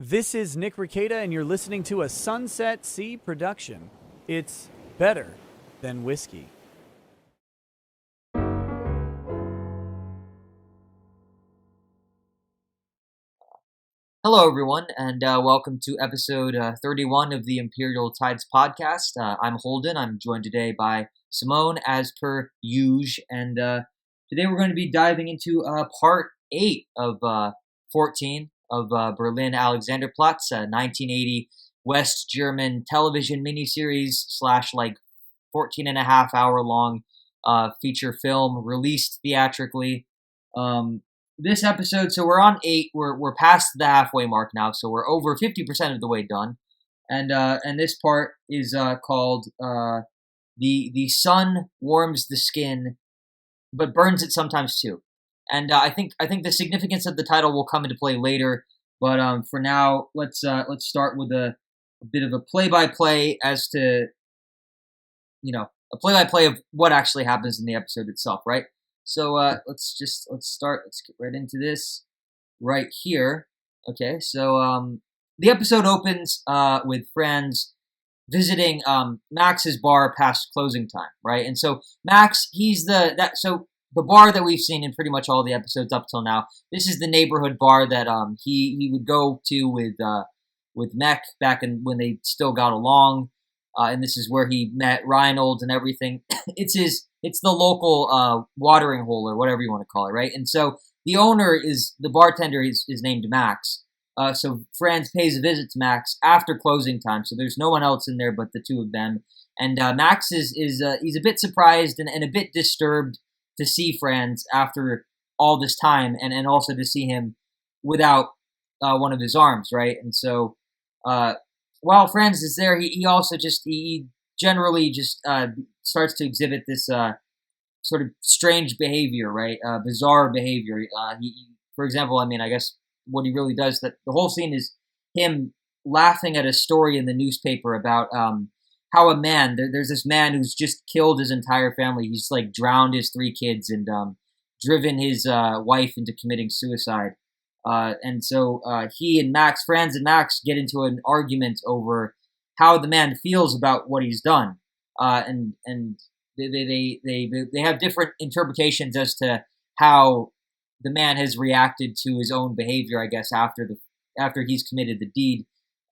This is Nick Ricada, and you're listening to a Sunset Sea production. It's better than whiskey. Hello, everyone, and welcome to episode 31 of the Imperial Tides podcast. I'm Holden. I'm joined today by Simone, as per usual, and today we're going to be diving into part 8 of 14 of Berlin Alexanderplatz, 1980 West German television miniseries slash 14 and a half hour long feature film released theatrically. This episode, so we're on 8. We're past the halfway mark now, so we're over 50% of the way done, and this part is called the sun warms the skin, but burns it sometimes too. And I think the significance of the title will come into play later, but for now, let's start with a bit of a play-by-play as to a play-by-play of what actually happens in the episode itself, right? So let's start. Let's get right into this right here. Okay, so the episode opens with Franz visiting Max's bar past closing time, right? And so Max, he's the bar that we've seen in pretty much all the episodes up till now. This is the neighborhood bar that he would go to with Mech back when they still got along. And this is where he met Reinhold and everything. It's the local watering hole or whatever you want to call it, right? And so the bartender is named Max. So Franz pays a visit to Max after closing time. So there's no one else in there but the two of them. And Max he's a bit surprised and a bit disturbed to see Franz after all this time, and also to see him without one of his arms, right? And so while Franz is there, he also he generally starts to exhibit this sort of strange behavior, right? Bizarre behavior. For example, I guess what he really does, that the whole scene is him laughing at a story in the newspaper about how a man, there's this man who's just killed his entire family. He's drowned his 3 kids and driven his wife into committing suicide. And so Franz and Max get into an argument over how the man feels about what he's done, and they have different interpretations as to how the man has reacted to his own behavior, I guess, after he's committed the deed.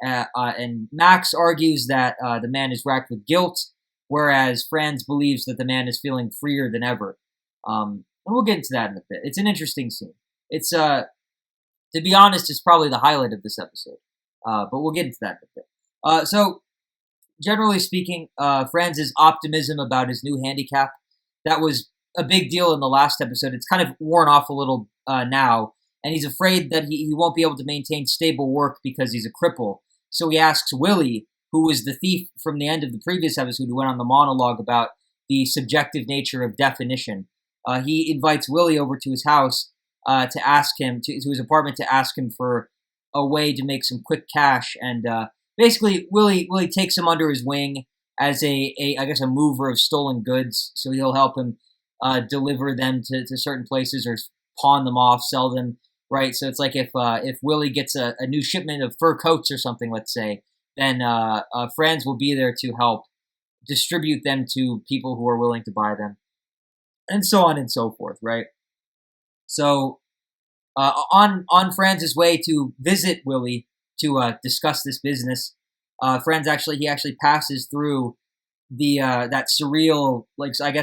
And Max argues that the man is racked with guilt, whereas Franz believes that the man is feeling freer than ever. And we'll get into that in a bit. It's an interesting scene. It's to be honest, it's probably the highlight of this episode. But we'll get into that in a bit. So, generally speaking, Franz's optimism about his new handicap, that was a big deal in the last episode. It's kind of worn off a little now, and he's afraid that he won't be able to maintain stable work because he's a cripple. So he asks Willie, who was the thief from the end of the previous episode, who went on the monologue about the subjective nature of definition. He invites Willie over to his house to ask him to his apartment to ask him for a way to make some quick cash, and basically Willie takes him under his wing as a mover of stolen goods. So he'll help him deliver them to certain places or pawn them off, sell them, right? So it's like if Willie gets a new shipment of fur coats or something, let's say, then Franz will be there to help distribute them to people who are willing to buy them, and so on and so forth, right? So on Franz's way to visit Willie to discuss this business, Franz actually passes through the that surreal,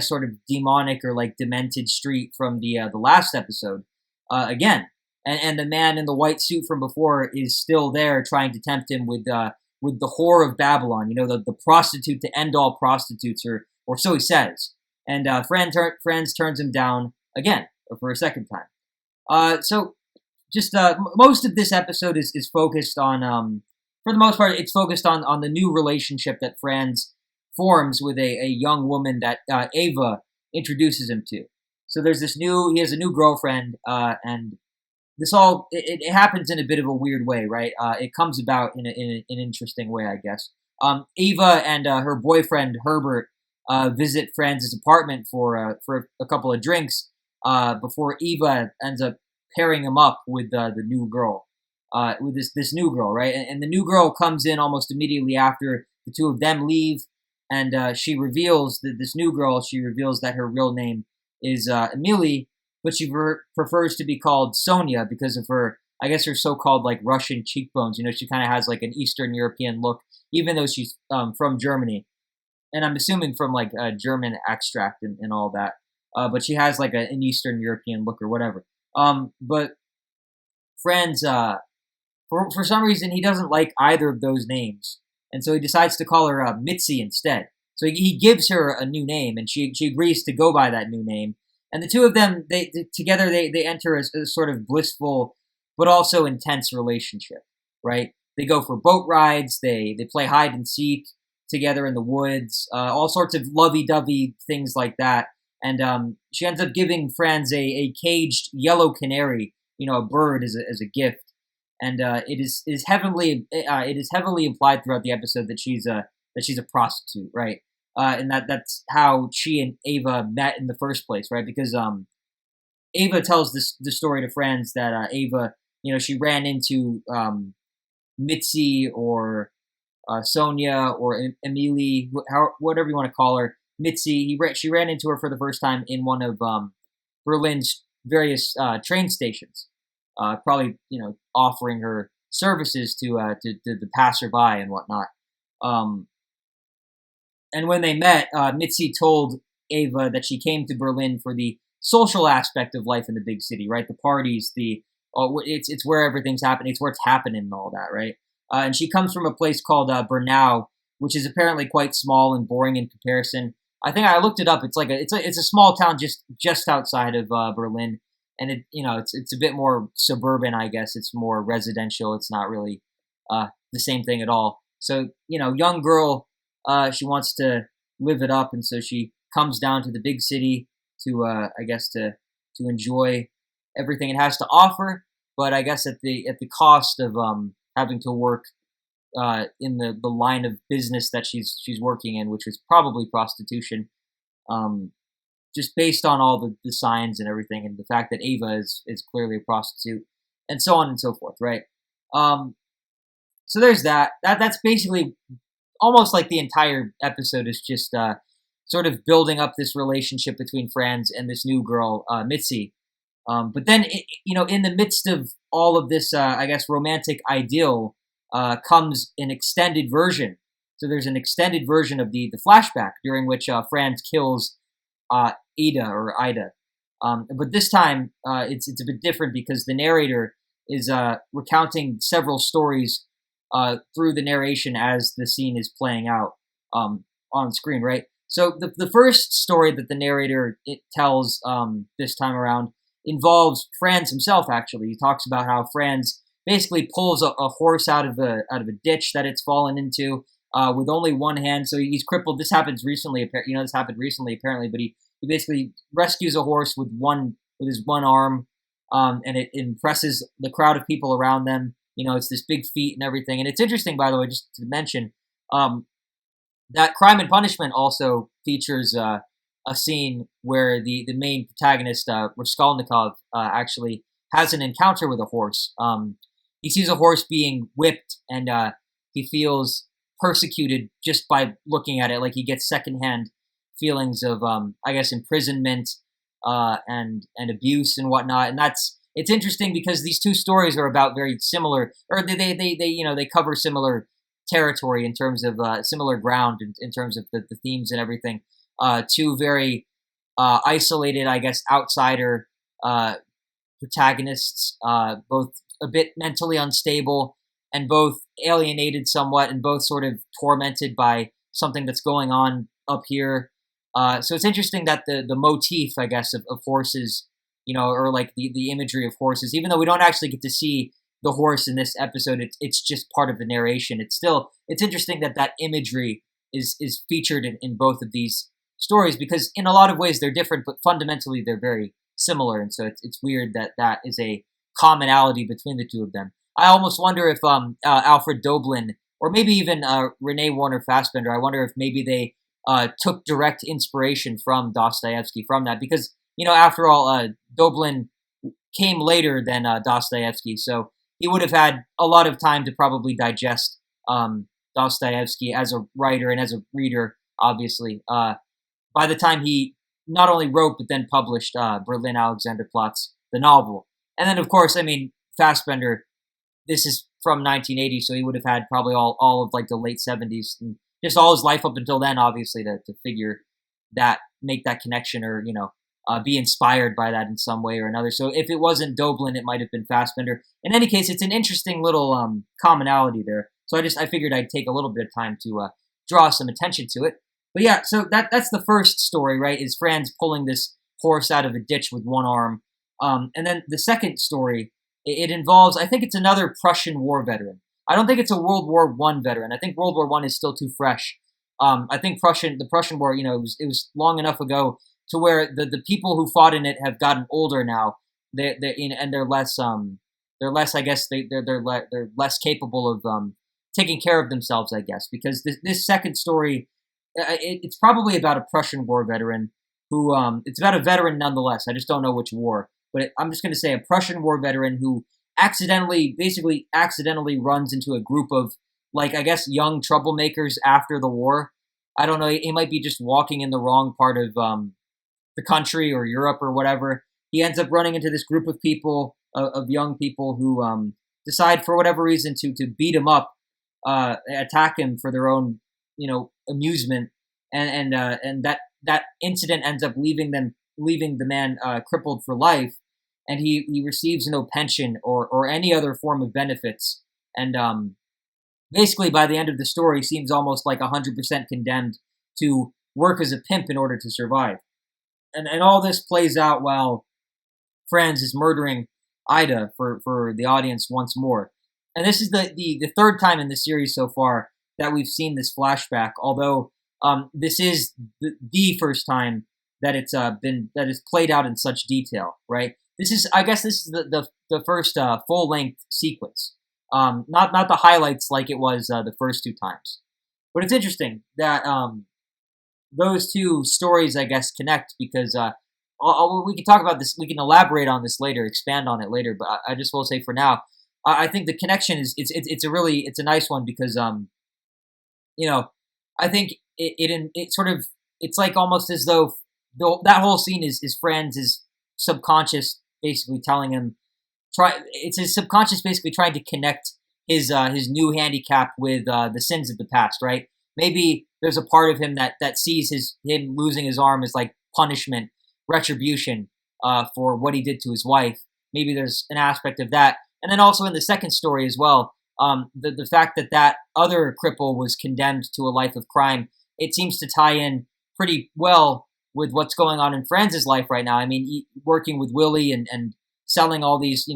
sort of demonic or demented street from the last episode again, and the man in the white suit from before is still there trying to tempt him with the whore of Babylon, the prostitute to end all prostitutes, or so he says, and Franz turns him down again, or for a second time. So just most of this episode is focused on, for the most part, it's focused on the new relationship that Franz forms with a young woman that Ava introduces him to. So he has a new girlfriend, and this it happens in a bit of a weird way, right? It comes about in an interesting way, I guess. Ava and her boyfriend Herbert visit Franz's apartment for a couple of drinks before Eva ends up pairing him up with the new girl. with this new girl, right? And the new girl comes in almost immediately after the two of them leave, and she reveals that this new girl. She reveals that her real name is Emily, but she prefers to be called Sonia because of her, I guess, her so-called like Russian cheekbones. You know, she kind of has like an Eastern European look, even though she's from Germany, and I'm assuming from like a German extract and all that. But she has like an Eastern European look or whatever. But Franz, for some reason, he doesn't like either of those names, and so he decides to call her Mitzi instead. So he gives her a new name, and she agrees to go by that new name. And the two of them, together, they enter a sort of blissful but also intense relationship, right? They go for boat rides, they play hide and seek together in the woods, all sorts of lovey-dovey things like that. And she ends up giving Franz a caged yellow canary, a bird as a gift. And it is heavily implied throughout the episode that she's a prostitute, right? And that's how she and Ava met in the first place, right? Because Ava tells the story to Franz that Ava, she ran into Mitzi or Sonia or Emily, whatever you want to call her, Mitzi. She ran into her for the first time in one of Berlin's various train stations, probably offering her services to the passerby and whatnot. And when they met, Mitzi told Ava that she came to Berlin for the social aspect of life in the big city, right? The parties, it's where everything's happening, it's where it's happening and all that, right? And she comes from a place called Bernau, which is apparently quite small and boring in comparison. I think I looked it up. It's like it's a small town just outside of Berlin, and it's a bit more suburban, I guess. It's more residential. It's not really the same thing at all. So young girl, she wants to live it up, and so she comes down to the big city to I guess to enjoy everything it has to offer, but I guess at the cost of having to work in the line of business that she's working in, which was probably prostitution, just based on all the signs and everything, and the fact that Ava is clearly a prostitute, and so on and so forth, right? So there's that. That's basically almost like the entire episode is just sort of building up this relationship between Franz and this new girl, Mitzi. But then, in the midst of all of this, I guess, romantic ideal, comes an extended version. So there's an extended version of the flashback during which Franz kills Ida. But this time, it's a bit different because the narrator is recounting several stories through the narration as the scene is playing out on screen, right? So the first story that the narrator tells this time around involves Franz himself. Actually, he talks about how Franz basically pulls a horse out of a ditch that it's fallen into with only one hand. So he's crippled. This happens recently. This happened recently apparently. But he basically rescues a horse with his one arm, and it impresses the crowd of people around them. It's this big feat and everything. And it's interesting, by the way, just to mention that Crime and Punishment also features a scene where the main protagonist, Raskolnikov, actually has an encounter with a horse. He sees a horse being whipped, and he feels persecuted just by looking at it. Like he gets secondhand feelings of, I guess, imprisonment and abuse and whatnot. And it's interesting because these two stories are about very similar, or they cover similar territory in terms of similar ground in terms of the themes and everything. Two very isolated, I guess, outsider protagonists, both a bit mentally unstable and both alienated somewhat and both sort of tormented by something that's going on up here. So it's interesting that the motif, I guess, of horses, or like the imagery of horses, even though we don't actually get to see the horse in this episode, it's just part of the narration. It's interesting that imagery is featured in both of these stories because in a lot of ways they're different, but fundamentally they're very similar. And so it's weird that is a commonality between the two of them. I almost wonder if Alfred Doblin or maybe even Renee Warner Fassbinder, I wonder if maybe they took direct inspiration from Dostoevsky from that because, after all, Doblin came later than Dostoevsky. So he would have had a lot of time to probably digest Dostoevsky as a writer and as a reader, obviously. By the time he not only wrote but then published Berlin Alexanderplatz, the novel. And then, of course, I mean, Fassbinder, this is from 1980, so he would have had probably all of like the late 70s and just all his life up until then, obviously, to figure that, make that connection, or, be inspired by that in some way or another. So if it wasn't Doblin, it might have been Fassbinder. In any case, it's an interesting little commonality there. So I figured I'd take a little bit of time to draw some attention to it. But yeah, so that's the first story, right? Is Franz pulling this horse out of a ditch with one arm. And then the second story, it involves, I think it's another Prussian war veteran. I don't think it's a World War I veteran. I think World War I is still too fresh. I think the Prussian War, it was long enough ago to where the people who fought in it have gotten older now. And they're less, I guess they're less capable of taking care of themselves, I guess, because this second story, it's probably about a Prussian war veteran who, it's about a veteran nonetheless. I just don't know which war, but I'm just going to say a Prussian war veteran who basically accidentally runs into a group of, like, I guess, young troublemakers after the war. I don't know. He might be just walking in the wrong part of the country or Europe or whatever. He ends up running into this group of people, of young people who decide for whatever reason to beat him up, attack him for their own, amusement, and that incident ends up leaving the man crippled for life, and he receives no pension or any other form of benefits, and basically by the end of the story seems almost like 100% condemned to work as a pimp in order to survive, and all this plays out while Franz is murdering Ida for the audience once more. And this is the third time in the series so far that we've seen this flashback, although this is the first time that it's played out in such detail, right? I guess this is the first full-length sequence. Not the highlights like it was the first two times. But it's interesting that those two stories, I guess, connect because we can talk about this, we can elaborate on this later, expand on it later, but I just will say for now, I think the connection is it's a nice one because I think it sort of, it's like almost as though that whole scene is Franz's subconscious basically telling him, it's his subconscious basically trying to connect his new handicap with the sins of the past, right? Maybe there's a part of him that sees him losing his arm as like punishment, retribution for what he did to his wife. Maybe there's an aspect of that. And then also in the second story as well, the fact that other cripple was condemned to a life of crime, it seems to tie in pretty well with what's going on in Franz's life right now. I mean, working with Willie and selling all these,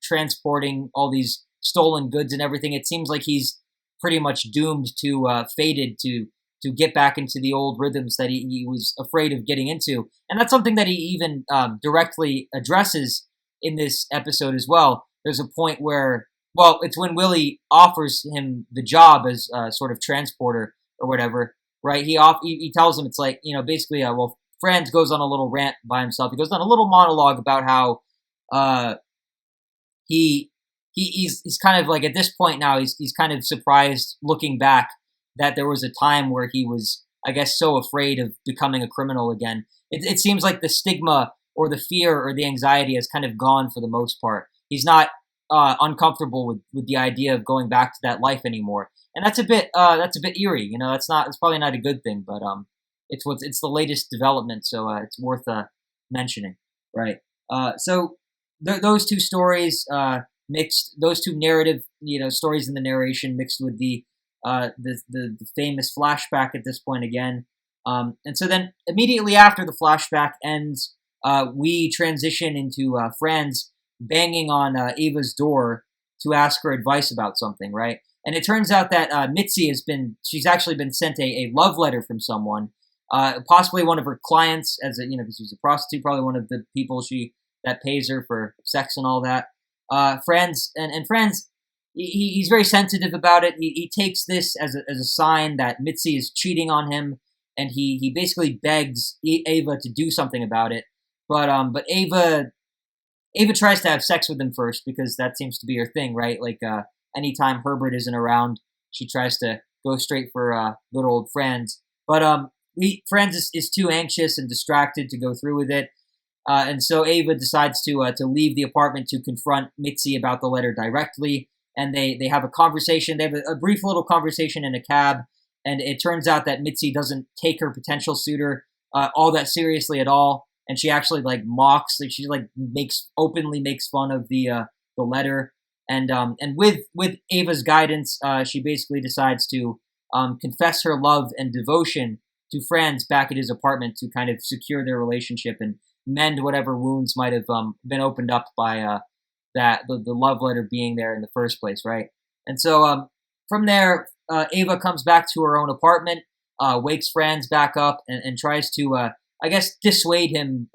transporting all these stolen goods and everything. It seems like he's pretty much doomed to, fated to get back into the old rhythms that he was afraid of getting into. And that's something that he even directly addresses in this episode as well. There's a point where, well, it's when Willie offers him the job as a sort of transporter or whatever, right? He tells him, it's like, basically, well, Franz goes on a little rant by himself. He goes on a little monologue about how he's kind of like, at this point now, he's kind of surprised looking back that there was a time where he was, I guess, so afraid of becoming a criminal again. It seems like the stigma or the fear or the anxiety has kind of gone for the most part. He's not uncomfortable with the idea of going back to that life anymore, and that's a bit eerie. It's probably not a good thing, but it's the latest development, so it's worth mentioning, right? So those two stories mixed, those two narrative stories in the narration mixed with the famous flashback at this point again, and so then immediately after the flashback ends, we transition into Franz banging on Ava's door to ask her advice about something, right? And it turns out that Mitzi she's actually been sent a love letter from someone, possibly one of her clients, because she's a prostitute, probably one of the people that pays her for sex and all that. Franz, he's very sensitive about it. He takes this as a sign that Mitzi is cheating on him, and he basically begs Ava to do something about it. But Ava Ava tries to have sex with him first because that seems to be her thing, right? Like anytime Herbert isn't around, she tries to go straight for good old Franz. But Franz is too anxious and distracted to go through with it. And so Ava decides to leave the apartment to confront Mitzi about the letter directly, and they have a conversation. They have a brief little conversation in a cab, and it turns out that Mitzi doesn't take her potential suitor all that seriously at all, and she actually like mocks, like she like openly makes fun of the letter, and with Ava's guidance, she basically decides to confess her love and devotion to Franz back at his apartment to kind of secure their relationship and mend whatever wounds might have been opened up by the love letter being there in the first place, right? And so from there, Ava comes back to her own apartment, wakes Franz back up, and tries to, I guess, dissuade him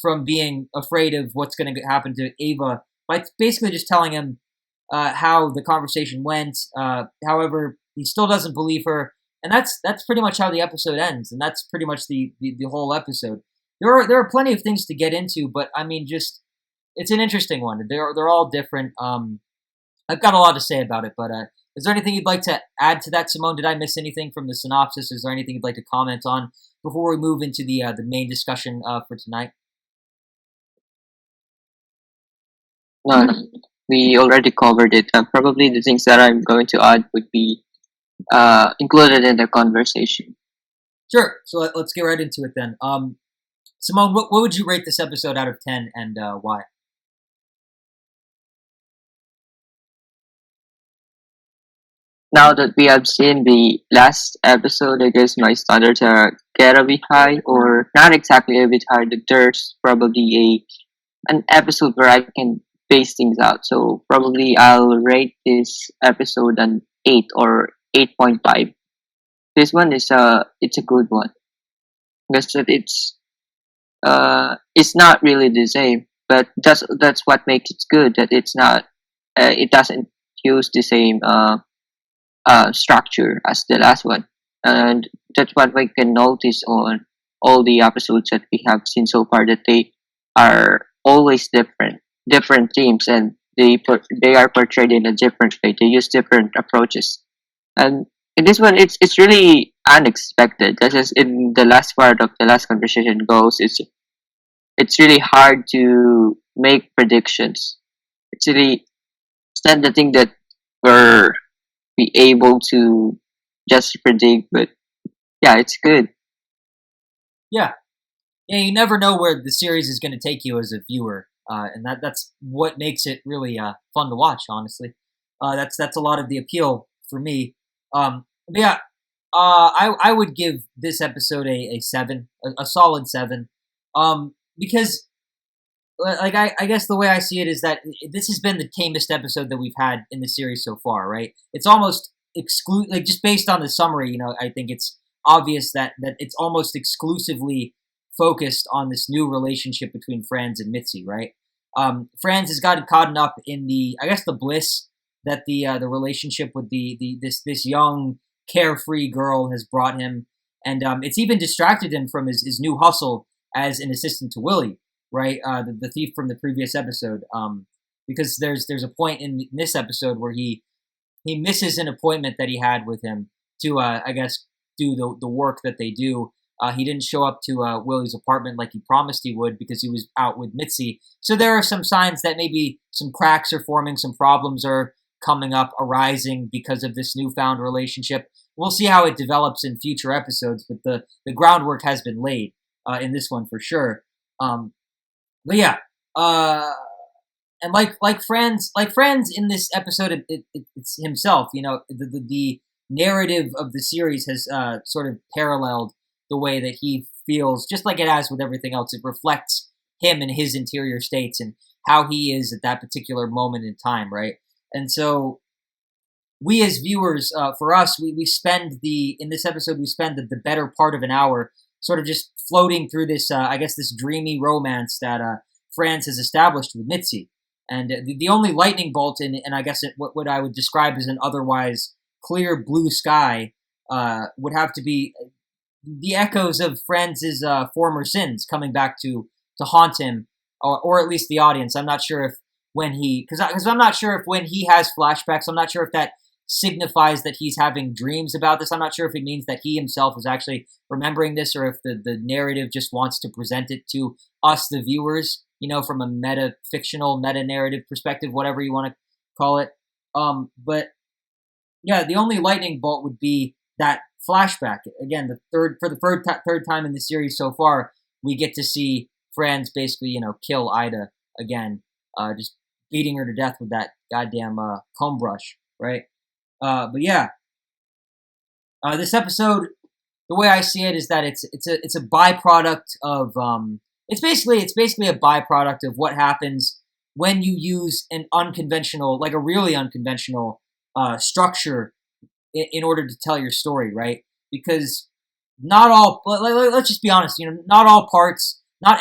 from being afraid of what's going to happen to Ava by basically just telling him how the conversation went. However, he still doesn't believe her, and that's pretty much how the episode ends, and that's pretty much the whole episode. There are plenty of things to get into, but I mean, just it's an interesting one. They're all different. I've got a lot to say about it, but is there anything you'd like to add to that, Simone? Did I miss anything from the synopsis? Is there anything you'd like to comment on before we move into the main discussion for tonight? No, no, we already covered it. Probably the things that I'm going to add would be included in the conversation. Sure. So let's get right into it then. Simone, what would you rate this episode out of 10 and why? Now that we have seen the last episode, I guess my standards are get a bit high, or not exactly a bit high. There's probably an episode where I can base things out. So probably I'll rate this episode an 8 or 8.5. This one is it's a good one because it's not really the same, but that's what makes it good. That it's not it doesn't use the same structure as the last one, and that's what we can notice on all the episodes that we have seen so far. That they are always different themes, and they are portrayed in a different way. They use different approaches, and in this one, it's really unexpected. Just as in the last part of the last conversation goes, it's really hard to make predictions. It's not the thing that we're be able to just predict, but yeah, it's good. Yeah. Yeah, you never know where the series is going to take you as a viewer, and that's what makes it really fun to watch. Honestly, that's a lot of the appeal for me. But yeah, I would give this episode a 7, a solid 7, because like I guess the way I see it is that this has been the tamest episode that we've had in the series so far, right? It's almost like just based on the summary, I think it's obvious that it's almost exclusively focused on this new relationship between Franz and Mitzi, right? Franz has gotten caught up in I guess the bliss that the relationship with this young carefree girl has brought him, and it's even distracted him from his new hustle as an assistant to Willie, right? The thief from the previous episode, because there's a point in this episode where he misses an appointment that he had with him to I guess do the work that they do. He didn't show up to Willie's apartment like he promised he would because he was out with Mitzi. So there are some signs that maybe some cracks are forming, some problems are coming up, arising because of this newfound relationship. We'll see how it develops in future episodes, but the groundwork has been laid in this one for sure. But yeah, and like Franz in this episode, it's himself. The narrative of the series has sort of paralleled the way that he feels, just like it has with everything else. It reflects him and his interior states and how he is at that particular moment in time, right? And so we as viewers, for us, we spend in this episode, we spend the better part of an hour sort of just floating through this, I guess, this dreamy romance that Franz has established with Mitzi. And the only lightning bolt and I guess what I would describe as an otherwise clear blue sky would have to be the echoes of Franz's former sins coming back to haunt him or at least the audience. I'm not sure if when because I'm not sure if when he has flashbacks, I'm not sure if that signifies that he's having dreams about this. I'm not sure if it means that he himself is actually remembering this, or if the narrative just wants to present it to us, the viewers, from a fictional meta narrative perspective, whatever you want to call it. But yeah, the only lightning bolt would be that flashback. Again, for the third time in the series so far, we get to see Franz basically, kill Ida again, just beating her to death with that goddamn comb brush, right? But yeah, this episode, the way I see it is that it's a byproduct of it's basically a byproduct of what happens when you use an unconventional, like a really unconventional structure in order to tell your story, right? Because not all, let's just be honest, not all parts, not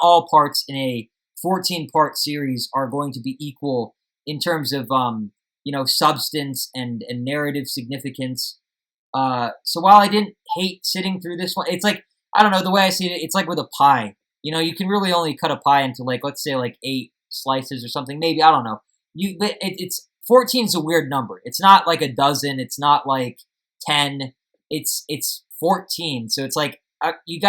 all parts in a 14-part series are going to be equal in terms of substance and narrative significance. So while I didn't hate sitting through this one, it's like, I don't know, the way I see it, it's like with a pie. You can really only cut a pie into let's say 8 slices or something, maybe, I don't know. It's 14 is a weird number. It's not like a dozen. It's not like 10. It's 14. So it's like you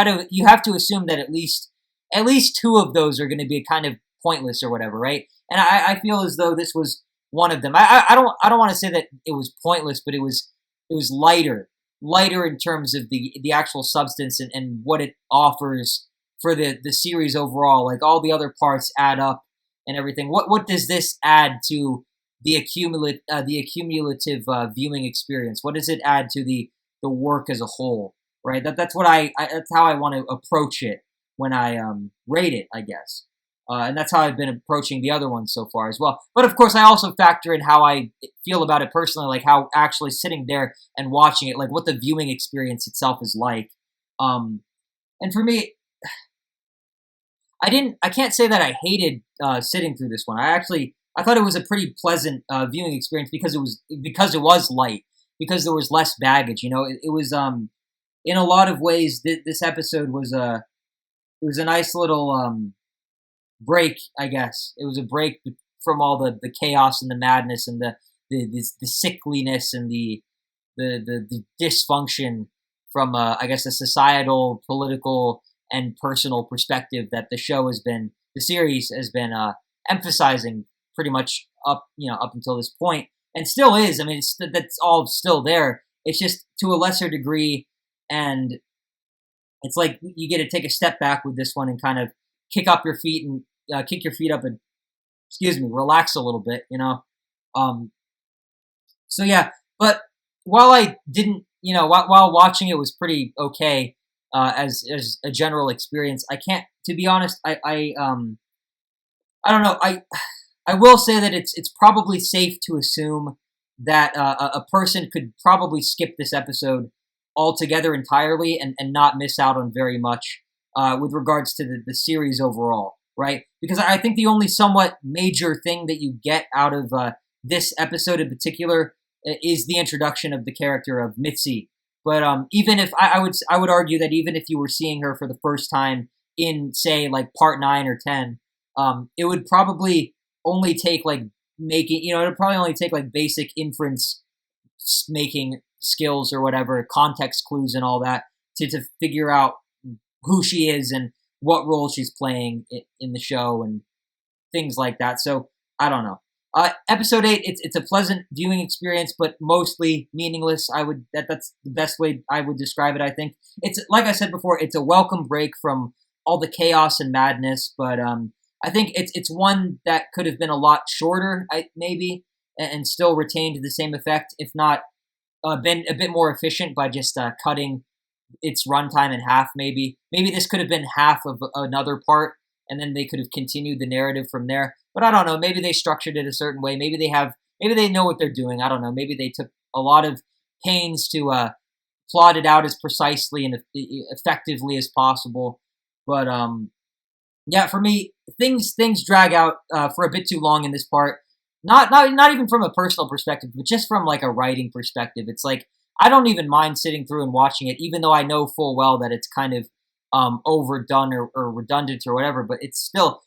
have to assume that at least 2 of those are going to be kind of pointless or whatever, right? And I feel as though this was one of them. I don't want to say that it was pointless, but it was lighter in terms of the actual substance and what it offers for the series overall. Like, all the other parts add up and everything. What does this add to the accumulative viewing experience? What does it add to the work as a whole? Right. That's how I want to approach it when I rate it, I guess. And that's how I've been approaching the other ones so far as well. But of course, I also factor in how I feel about it personally, like how actually sitting there and watching it, like what the viewing experience itself is like. And for me, I can't say that I hated sitting through this one. I thought it was a pretty pleasant viewing experience because it was light, because there was less baggage. It was in a lot of ways this episode was it was a nice little break, I guess. It was a break from all the chaos and the madness and the sickliness and the dysfunction from I guess a societal, political, and personal perspective that the series has been emphasizing pretty much up until this point, and still is. I mean, that's all still there. It's just to a lesser degree, and it's like you get to take a step back with this one and kind of kick your feet up and relax a little bit, So yeah, but while I didn't, while watching it was pretty okay as a general experience, I can't, to be honest, I don't know, I will say that it's probably safe to assume that a person could probably skip this episode altogether entirely and not miss out on very much with regards to the series overall, right? Because I think the only somewhat major thing that you get out of this episode in particular is the introduction of the character of Mitzi. But even if I would argue that even if you were seeing her for the first time in, say, like part 9 or 10, it would probably only take basic inference making skills or whatever, context clues and all that to figure out who she is and what role she's playing in the show and things like that. So I don't know. Episode 8, it's a pleasant viewing experience, but mostly meaningless. That's the best way I would describe it. I think it's, like I said before, it's a welcome break from all the chaos and madness. But I think it's one that could have been a lot shorter, maybe, and still retained the same effect, if not been a bit more efficient by just cutting its runtime in half. Maybe this could have been half of another part, and then they could have continued the narrative from there. But I don't know. Maybe they structured it a certain way. Maybe they know what they're doing. I don't know. Maybe they took a lot of pains to plot it out as precisely and effectively as possible. But yeah, for me, things drag out for a bit too long in this part. Not even from a personal perspective, but just from like a writing perspective. It's like I don't even mind sitting through and watching it, even though I know full well that it's kind of overdone or redundant or whatever, but it's still,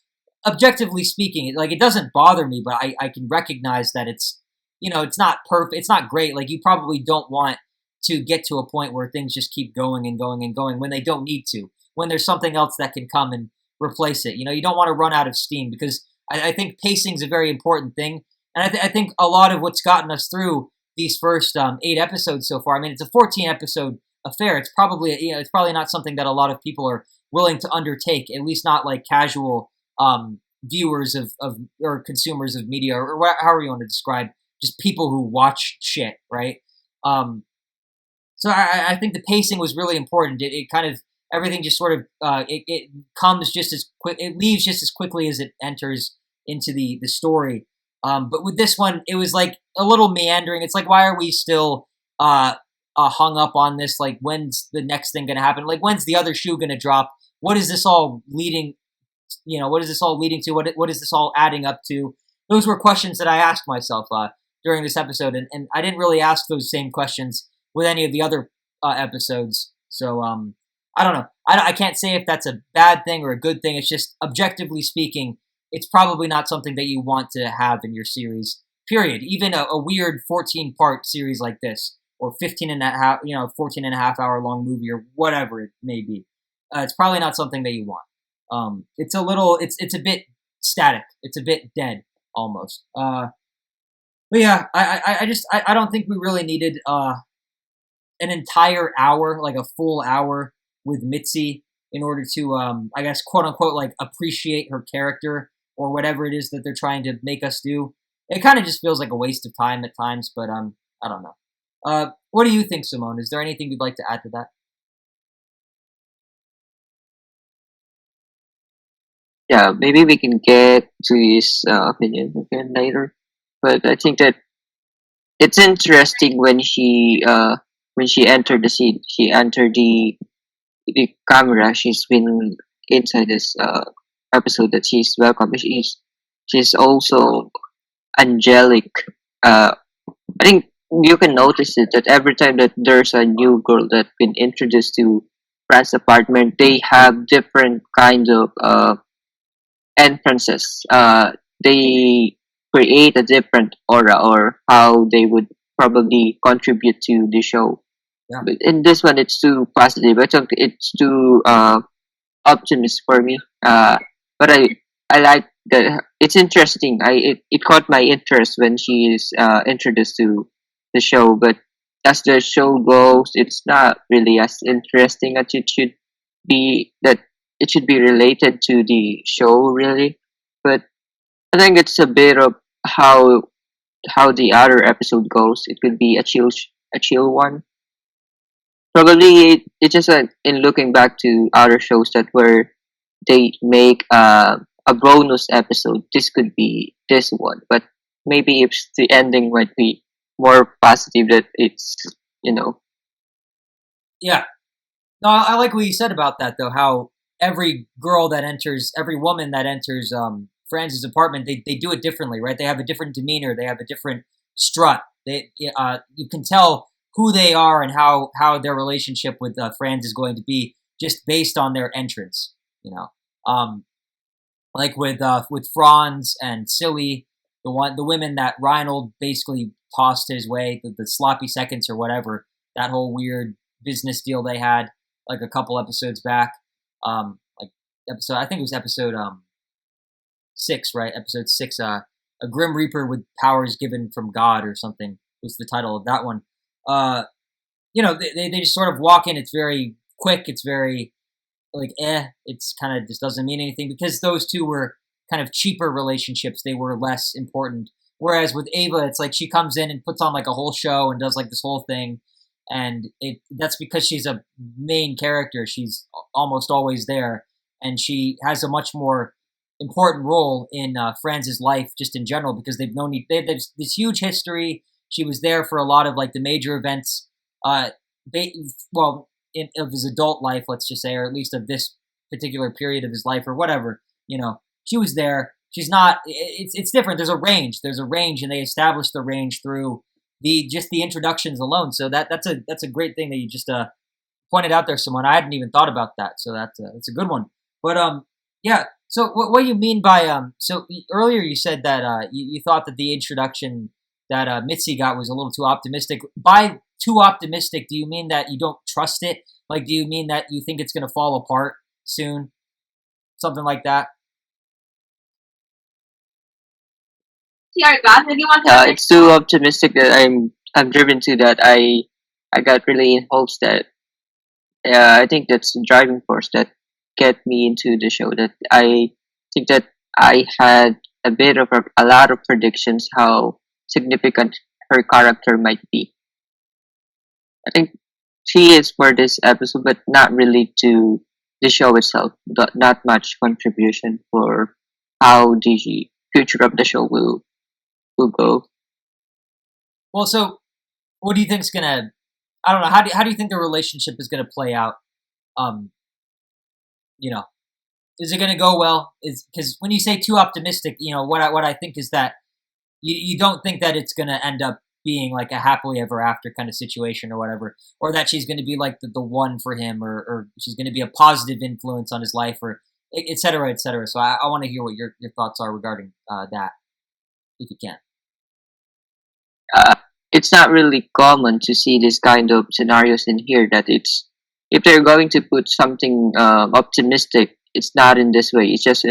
objectively speaking, like, it doesn't bother me, but I can recognize that it's, it's not perfect, it's not great. Like, you probably don't want to get to a point where things just keep going and going and going when they don't need to, when there's something else that can come and replace it. You don't want to run out of steam, because I think pacing is a very important thing. And I think a lot of what's gotten us through these first 8 episodes so far. I mean, it's a 14 episode affair. It's probably not something that a lot of people are willing to undertake, at least not like casual viewers of or consumers of media, or however you want to describe just people who watch shit, right? So I think the pacing was really important. It kind of, everything just sort of it comes just as quick, it leaves just as quickly as it enters into the story. But with this one, it was like a little meandering. It's like, why are we still hung up on this? Like, when's the next thing going to happen? Like, when's the other shoe going to drop? What is this all leading? What is this all leading to? What is this all adding up to? Those were questions that I asked myself during this episode, and I didn't really ask those same questions with any of the other episodes. So I don't know. I can't say if that's a bad thing or a good thing. It's just, objectively speaking, it's probably not something that you want to have in your series, period. Even a weird 14-part series like this, or 14 and a half hour long movie, or whatever it may be. It's probably not something that you want. It's a bit static. It's a bit dead, almost. But yeah, I don't think we really needed an entire hour, like a full hour with Mitzi, in order to, I guess, quote unquote, like, appreciate her character, or whatever it is that they're trying to make us do. It kind of just feels like a waste of time at times, but I don't know. What do you think, Simone? Is there anything you'd like to add to that? Yeah, maybe we can get to his opinion again later. But I think that it's interesting when she entered the scene. She entered the camera. She's been inside this episode that she's welcome. She's also angelic. I think you can notice it that every time that there's a new girl that's been introduced to Fran's apartment, they have different kinds of entrances. They create a different aura, or how they would probably contribute to the show. Yeah. But in this one, it's too positive. I think it's too optimist for me. But I like that. It's interesting. It caught my interest when she is introduced to the show. But as the show goes, it's not really as interesting as it should be. That it should be related to the show, really. But I think it's a bit of how the other episode goes. It could be a chill one. Probably it's just in looking back to other shows that where they make a bonus episode. This could be this one, but maybe if the ending might be more positive, that it's you know Yeah. No, I like what you said about that, though. How every woman that enters Franz's apartment, they do it differently, right? They have a different demeanor. They have a different strut. You can tell who they are and how their relationship with Franz is going to be just based on their entrance. Like with Franz and Silly, the women that Reinhold basically tossed his way, the sloppy seconds or whatever, that whole weird business deal they had like a couple episodes back. I think it was episode 6, right? Episode 6, a Grim Reaper with powers given from God or something was the title of that one. They just sort of walk in. It's very quick. It's very like, it's kind of just doesn't mean anything, because those two were kind of cheaper relationships. They were less important. Whereas with Ava, it's like she comes in and puts on like a whole show and does like this whole thing. And that's because she's a main character. She's almost always there. And she has a much more important role in Franz's life just in general, because they've known there's this huge history. She was there for a lot of like the major events, of his adult life, let's just say, or at least of this particular period of his life or whatever. She was there. She's not. It's different. There's a range, and they establish the range through the introductions alone. So that's a great thing that you just pointed out there, someone I hadn't even thought about that, so that's a good one. But yeah. So what do you mean by So earlier you said that you thought that the introduction that Mitzi got was a little too optimistic. By too optimistic, do you mean that you don't trust it? Like, do you mean that you think it's going to fall apart soon? Something like that? It's too optimistic that I'm driven to that. I got really in hopes that I think that's the driving force that get me into the show. That I think that I had a lot of predictions how significant her character might be. I think she is for this episode, but not really to the show itself. Not much contribution for how the future of the show will go. Well, so what do you think is gonna? I don't know. How do you think the relationship is gonna play out? Um, you know, is it gonna go well? Is because when you say too optimistic, what I think is that you don't think that it's gonna end up being like a happily ever after kind of situation or whatever, or that she's gonna be like the one for him, or she's gonna be a positive influence on his life, or et cetera, et cetera. So I want to hear what your thoughts are regarding that, if you can. uh, it's not really common to see this kind of scenarios in here that it's if they're going to put something optimistic, it's not in this way. It's just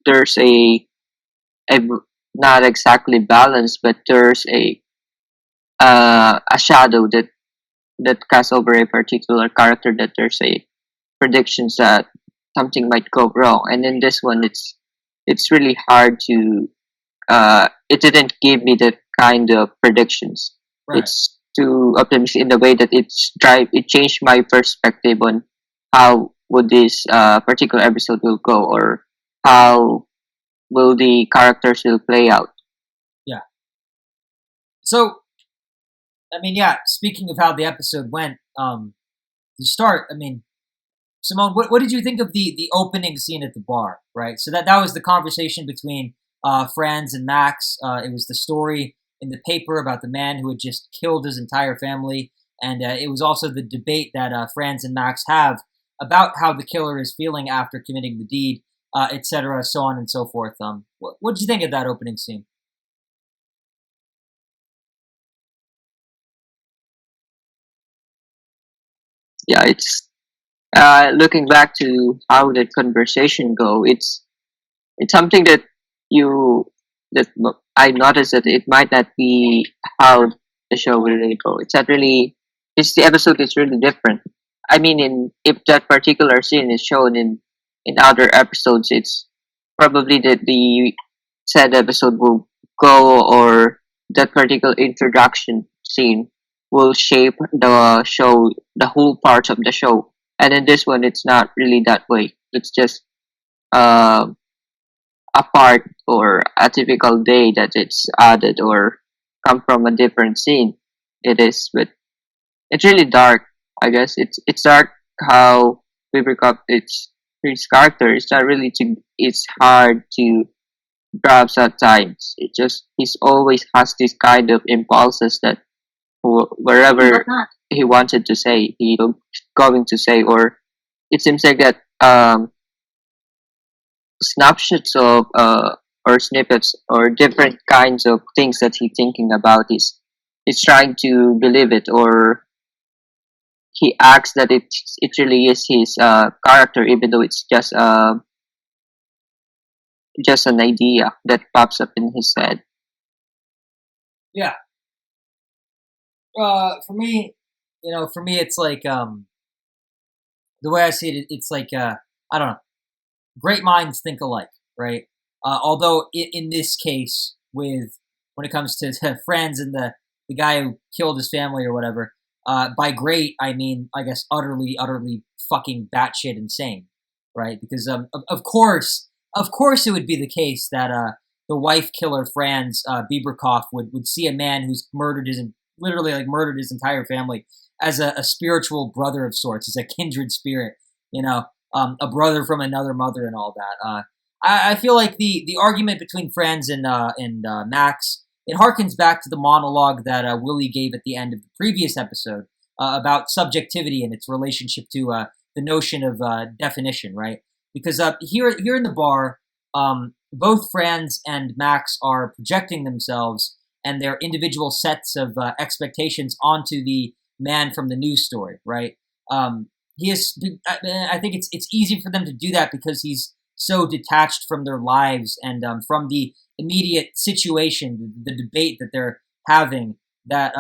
there's a not exactly balance, but there's a shadow that casts over a particular character, that there's a predictions that something might go wrong. And in this one, it's really hard to it didn't give me that kind of predictions. Right. It's too optimistic in the way that it changed my perspective on how would this particular episode will go, or how will the characters will play out. Yeah. So, I mean, yeah. Speaking of how the episode went, to start, I mean, Simone, what did you think of the opening scene at the bar? Right. So that was the conversation between Franz and Max. It was the story in the paper about the man who had just killed his entire family, and it was also the debate that Franz and Max have about how the killer is feeling after committing the deed, etc., so on and so forth. What did you think of that opening scene? Yeah, it's looking back to how that conversation go. It's something that you that I noticed that it might not be how the show will really go. It's not really. It's the episode is really different. I mean, in if that particular scene is shown in other episodes, it's probably that the said episode will go, or that particular introduction scene will shape the show, the whole parts of the show. And in this one, it's not really that way. It's just um a part or a typical day that it's added or come from a different scene. It is, but it's really dark. I guess it's dark how we break up its character. It's not really to. It's hard to grasp at times. It just he's always has this kind of impulses that wherever he wanted to say, he going to say, or it seems like that snapshots of or snippets or different kinds of things that he's thinking about is he's trying to believe it, or he acts that it really is his character, even though it's just an idea that pops up in his head. Yeah. For me, it's like the way I see it, it's like I don't know. Great minds think alike, right? Although in this case, when it comes to friends and the guy who killed his family or whatever, by great I mean I guess utterly fucking batshit insane, right? Because of course it would be the case that the wife killer Franz Bieberkoff would see a man who's literally like murdered his entire family as a spiritual brother of sorts, as a kindred spirit, a brother from another mother and all that. I feel like the argument between Franz and Max, it harkens back to the monologue that Willie gave at the end of the previous episode, about subjectivity and its relationship to the notion of definition, right? Because here in the bar, both Franz and Max are projecting themselves and their individual sets of expectations onto the man from the news story, right? He is. I think it's easy for them to do that because he's so detached from their lives and from the immediate situation, the debate that they're having. That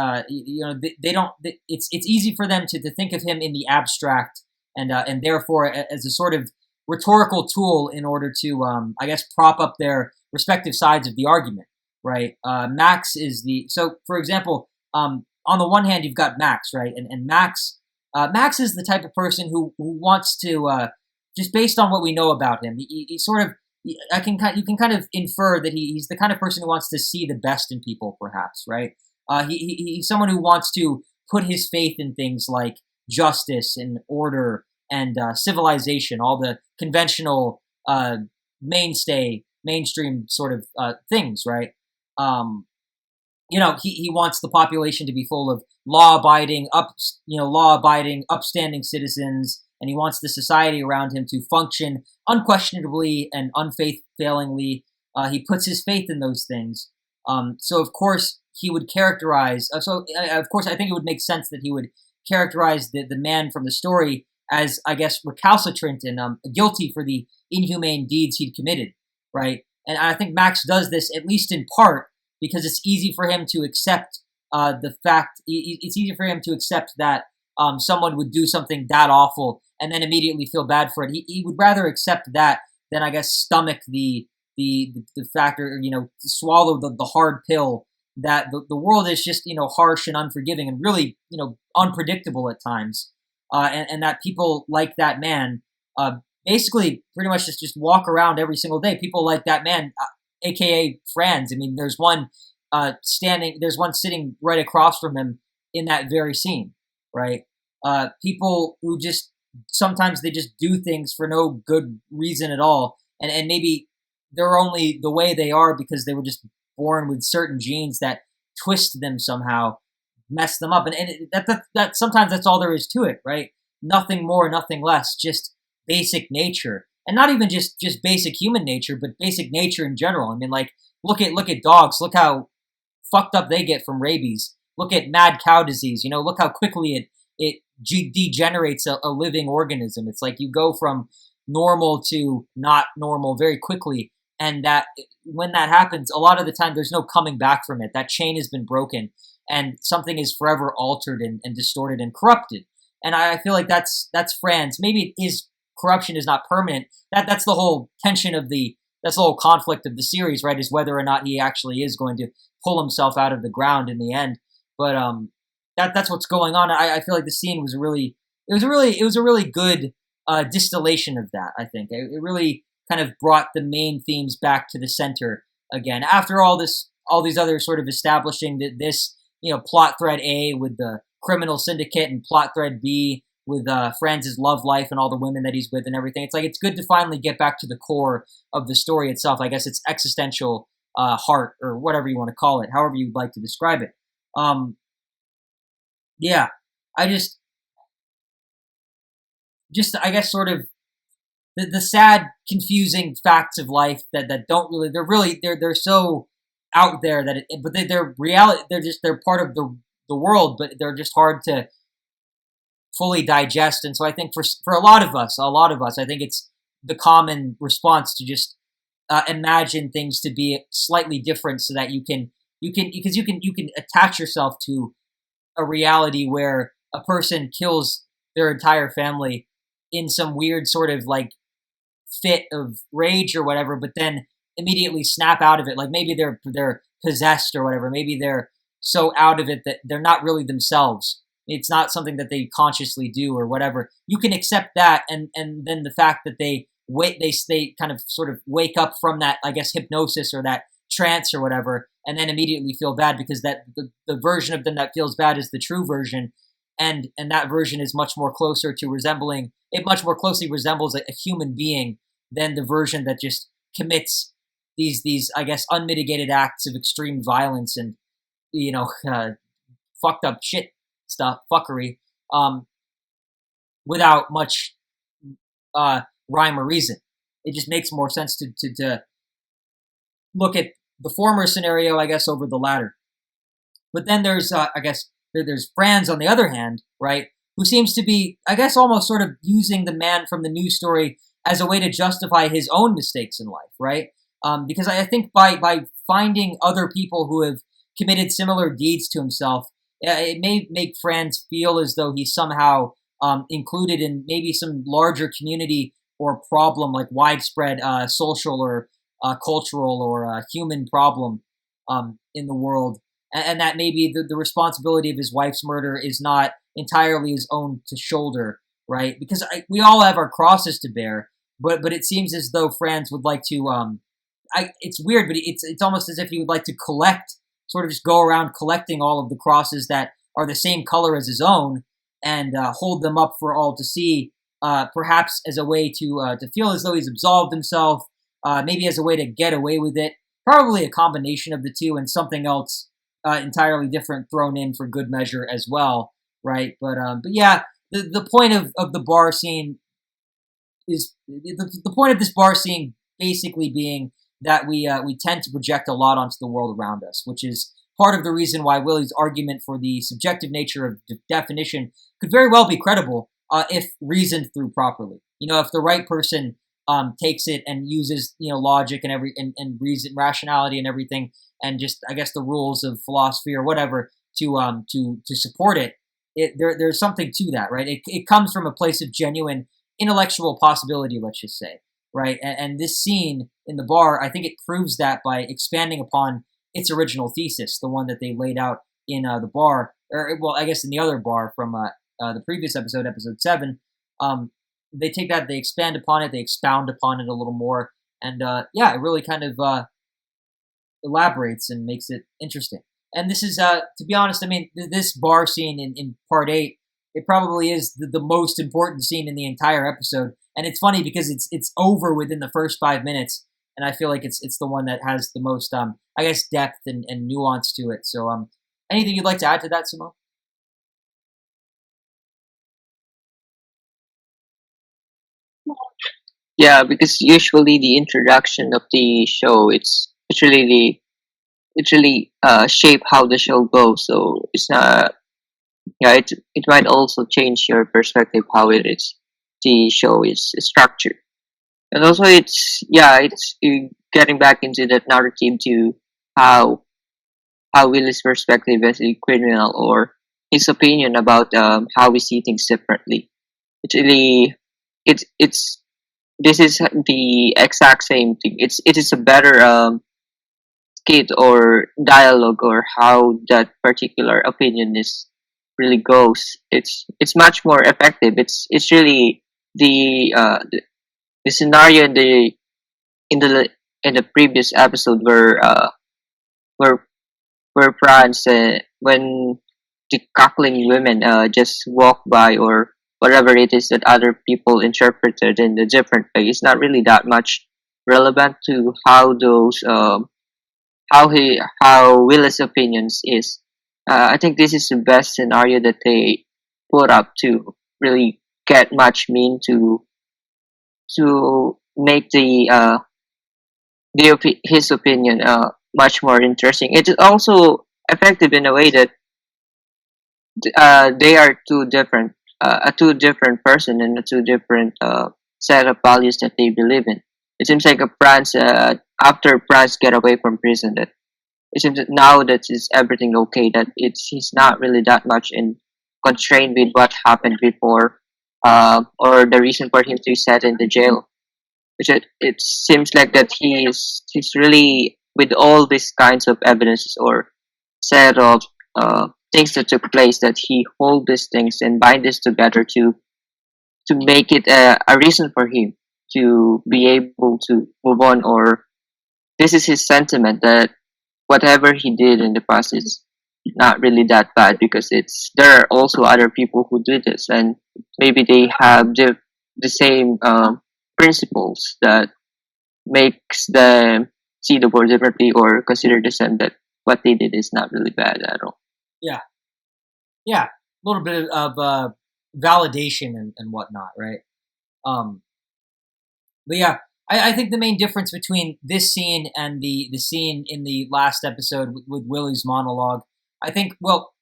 they don't. It's easy for them to think of him in the abstract and therefore as a sort of rhetorical tool in order to I guess prop up their respective sides of the argument, right? Max is the so for example, on the one hand you've got Max, right, and Max. Max is the type of person who wants to, just based on what we know about him, he sort of, you can kind of infer that he's the kind of person who wants to see the best in people, perhaps, right? He's someone who wants to put his faith in things like justice and order and civilization, all the conventional mainstream sort of things, right? He wants the population to be full of law-abiding, upstanding citizens, and he wants the society around him to function unquestionably and unfailingly. He puts his faith in those things. So of course he would characterize. Of course I think it would make sense that he would characterize the man from the story as, I guess, recalcitrant and guilty for the inhumane deeds he'd committed, right? And I think Max does this at least in part because it's easy for him to accept the fact. It's easy for him to accept that someone would do something that awful and then immediately feel bad for it. He would rather accept that than, I guess, stomach the factor, swallow the hard pill that the world is just, harsh and unforgiving and really, unpredictable at times. And that people like that man basically pretty much just walk around every single day. People like that man, aka Franz. I mean, there's one sitting right across from him in that very scene, right? People who just sometimes they just do things for no good reason at all, and maybe they're only the way they are because they were just born with certain genes that twist them somehow, mess them up, and that sometimes that's all there is to it, right? Nothing more, nothing less, just basic nature. And not even just basic human nature, but basic nature in general. I mean, like, look at dogs. Look how fucked up they get from rabies. Look at mad cow disease. Look how quickly it degenerates a living organism. It's like you go from normal to not normal very quickly. And that when that happens, a lot of the time there's no coming back from it. That chain has been broken and something is forever altered and distorted and corrupted. And I feel like that's Franz. Maybe his corruption is not permanent. That's the whole tension of that's the whole conflict of the series, right? Is whether or not he actually is going to pull himself out of the ground in the end. But that's what's going on. I feel like the scene was it was a really good distillation of that. I think it really kind of brought the main themes back to the center again. After all these other sort of establishing that this plot thread A with the criminal syndicate and plot thread B with Franz's love life and all the women that he's with and everything. It's like it's good to finally get back to the core of the story itself. I guess it's existential heart or whatever you want to call it, however you'd like to describe it. Yeah, I just I guess sort of the sad, confusing facts of life that don't really they're so out there that but they're reality. They're part of the world, but they're just hard to fully digest. And so I think for a lot of us, I think it's the common response to just imagine things to be slightly different, so that you can attach yourself to a reality where a person kills their entire family in some weird sort of like fit of rage or whatever, but then immediately snap out of it. Like maybe they're possessed or whatever. Maybe they're so out of it that they're not really themselves. It's not something that they consciously do or whatever. You can accept that, and then the fact that they kind of sort of wake up from that, I guess, hypnosis or that trance or whatever, and then immediately feel bad because that the version of them that feels bad is the true version, and that version is much more closer to resembling. It much more closely resembles a human being than the version that just commits these I guess unmitigated acts of extreme violence and fucked up shit stuff, fuckery, without much rhyme or reason. It just makes more sense to look at the former scenario, I guess, over the latter. But then there's, I guess, there's Franz on the other hand, right, who seems to be, I guess, almost sort of using the man from the news story as a way to justify his own mistakes in life, right? Because I think by finding other people who have committed similar deeds to himself, it may make Franz feel as though he's somehow included in maybe some larger community or problem, like widespread social or cultural or human problem in the world, and that maybe the responsibility of his wife's murder is not entirely his own to shoulder, right? Because we all have our crosses to bear, but it seems as though Franz would like to. It's weird, but it's almost as if he would like to collect, sort of just go around collecting all of the crosses that are the same color as his own, and hold them up for all to see, perhaps as a way to feel as though he's absolved himself, maybe as a way to get away with it. Probably a combination of the two, and something else entirely different thrown in for good measure as well, right? But yeah, the point of the bar scene is the point of this bar scene basically being that we tend to project a lot onto the world around us, which is part of the reason why Willie's argument for the subjective nature of definition could very well be credible if reasoned through properly. If the right person takes it and uses logic and reason, rationality and everything, and just I guess the rules of philosophy or whatever to support it. There's something to that, right? It comes from a place of genuine intellectual possibility, let's just say, right? And this scene in the bar, I think it proves that by expanding upon its original thesis, the one that they laid out in the bar, or well, I guess in the other bar from the previous episode, episode 7. They take that, they expand upon it, they expound upon it a little more, and yeah, it really kind of elaborates and makes it interesting. And this is, to be honest, I mean, this bar scene in part 8, it probably is the most important scene in the entire episode. And it's funny because it's over within the first 5 minutes, and I feel like it's the one that has the most, I guess, depth and nuance to it. So, anything you'd like to add to that, Simone? Yeah, because usually the introduction of the show, it's really shape how the show goes. So it's not. Yeah, it might also change your perspective how the show is structured. And also it's getting back into that narrative to how Willie's perspective as a criminal, or his opinion about how we see things differently. It's really it's this is the exact same thing. It is a better skit or dialogue, or how that particular opinion is really goes. It's much more effective. It's really the scenario in the in the previous episode where where France when the cackling women just walk by, or whatever it is that other people interpreted in a different way, it's not really that much relevant to how those how Will's opinions is. I think this is the best scenario that they put up to really get much mean to make his opinion much more interesting. It is also effective in a way that they are a two different person and a two different set of values that they believe in. It seems like after France get away from prison, that it seems that now that is everything okay, that he's not really that much in constrained with what happened before, or the reason for him to be set in the jail. Which it seems like that he's really, with all these kinds of evidences or set of things that took place, that he hold these things and bind this together to make it a reason for him to be able to move on. Or this is his sentiment that whatever he did in the past is not really that bad, because there are also other people who do this, and maybe they have the same principles that makes them see the world differently, or consider the same, that what they did is not really bad at all. Yeah, yeah. little bit of validation and whatnot, right? Um, but yeah, I think the main difference between this scene and the scene in the last episode with Willie's monologue, I think, well,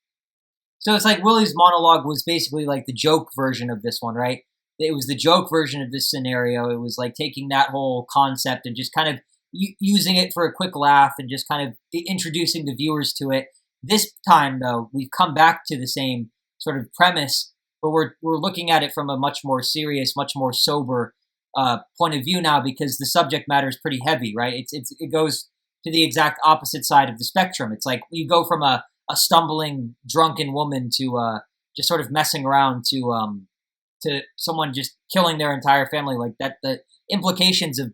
so it's like Willie's monologue was basically like the joke version of this one, right? It was the joke version of this scenario. It was like taking that whole concept and just kind of using it for a quick laugh and just kind of introducing the viewers to it. This time, though, we've come back to the same sort of premise, but we're looking at it from a much more serious, much more sober point of view now because the subject matter is pretty heavy, right? It goes to the exact opposite side of the spectrum. It's like you go from a stumbling drunken woman to just sort of messing around to someone just killing their entire family like that. The implications of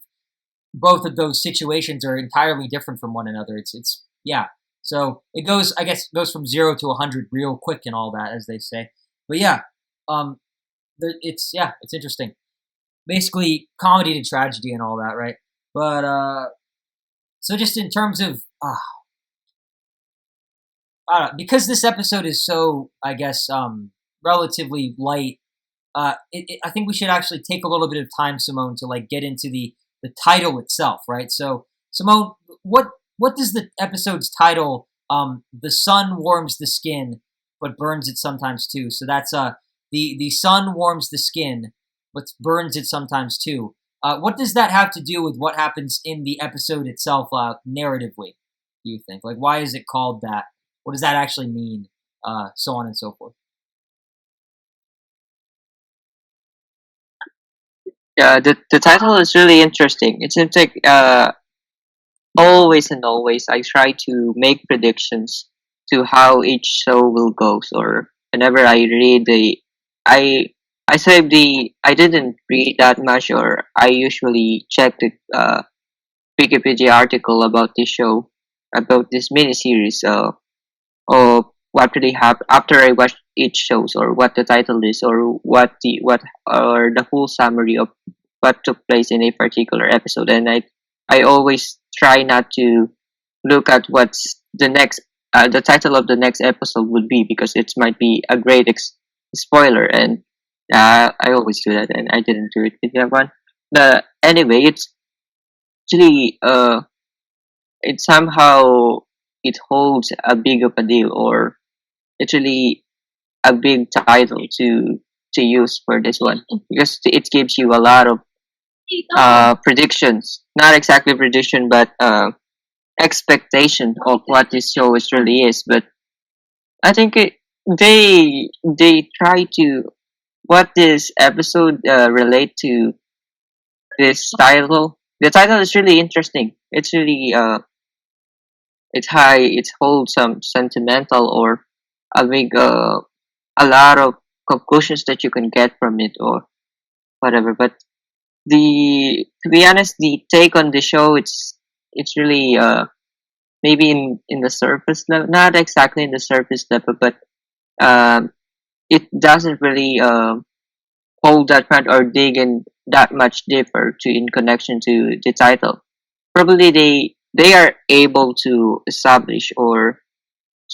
both of those situations are entirely different from one another. It's yeah. So it goes, I guess, goes from 0 to 100 real quick and all that, as they say. But yeah, um, it's interesting. Basically, comedy to tragedy and all that, right? But so just in terms of I don't know, because this episode is so, I guess, relatively light. I think we should actually take a little bit of time, Simone, to like get into the title itself, right? So, Simone, what does the episode's title? The sun warms the skin, but burns it sometimes too. So that's the sun warms the skin, but burns it sometimes too. What does that have to do with what happens in the episode itself, narratively? Do you think? Like, why is it called that? What does that actually mean? So on and so forth. Yeah, the title is really interesting. It seems like always and always I try to make predictions to how each show will go. Or whenever I read I I save the I didn't read that much, or I usually check the Wikipedia article about this show, about this miniseries. Or what really happened after I watch each shows, or what the title is, or what or the full summary of what took place in a particular episode. And I always try not to look at what's the title of the next episode would be, because it might be a great spoiler. And I always do that, and I didn't do it with that one. But anyway, it's actually it somehow it holds a big of a deal, or it's really a big title to use for this one, because it gives you a lot of predictions, not exactly prediction, but expectation of what this show is really is. But I think they try to what this episode relate to this title. The title is really interesting. It's really it's high. It holds some sentimental, or a big a lot of conclusions that you can get from it, or whatever. But the to be honest, the take on the show, it's really maybe in the surface level, not exactly in the surface level, but um it doesn't really hold that much or dig in that much deeper to in connection to the title. Probably they are able to establish, or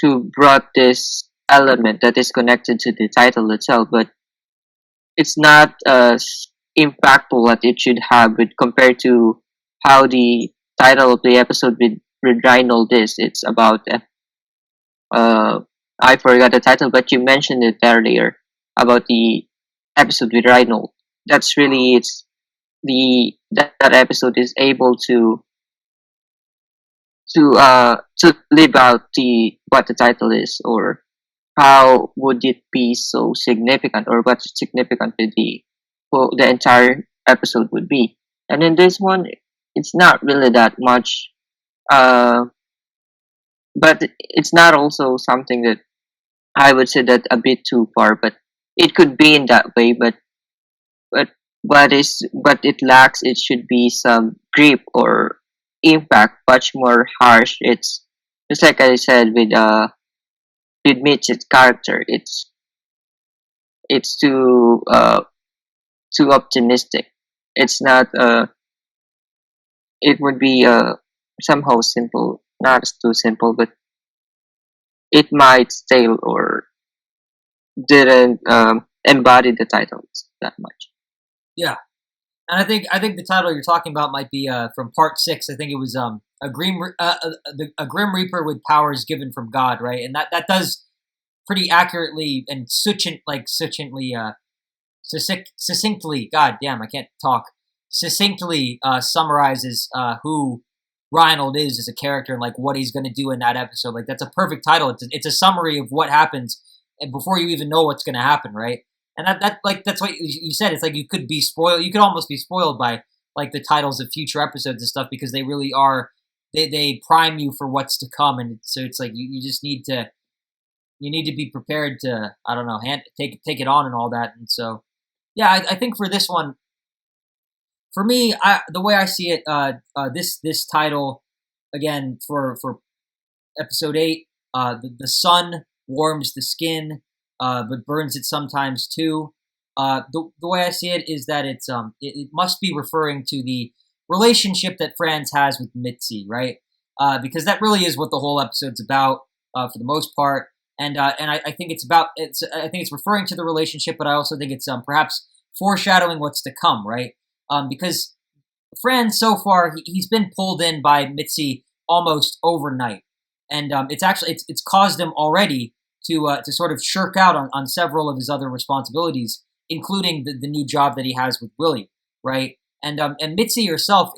to brought this element that is connected to the title itself, but it's not as impactful that it should have with compared to how the title of the episode with Reinhold is. It's about uh I forgot the title, but you mentioned it earlier about the episode with Reinhold. That's really it's the that episode is able to live out the what the title is, or how would it be so significant, or what's significant with the entire episode would be. And in this one, it's not really that much, uh, but it's not also something that I would say that a bit too far. But it could be in that way, but but it lacks. It should be some grip or impact, much more harsh. It's just like I said with Mitch's character. It's too optimistic. It's not it would be somehow simple, not too simple, but it might stale, or didn't embody the titles that much. Yeah, and I think the title you're talking about might be from part 6. I think it was a Grim Reaper with powers given from God, right? And that does pretty accurately and succinctly, god damn, I can't talk, succinctly summarizes who Reinhold is as a character and like what he's going to do in that episode. Like that's a perfect title. It's a summary of what happens and before you even know what's going to happen, right? And that like that's what you said. It's like you could be spoiled. You could almost be spoiled by like the titles of future episodes and stuff because they really are. They prime you for what's to come, and so it's like you just need to be prepared to I don't know take it on and all that. And so yeah, I think for this one, for me, the way I see it, this title again for episode 8, the sun warms the skin, but burns it sometimes too. The way I see it is that it must be referring to the relationship that Franz has with Mitzi, right? Because that really is what the whole episode's about for the most part. And I think I think it's referring to the relationship, but I also think it's perhaps foreshadowing what's to come, right? Because Franz so far he's been pulled in by Mitzi almost overnight, and it's caused him already to sort of shirk out on several of his other responsibilities, including the new job that he has with Willie, right? And Mitzi herself,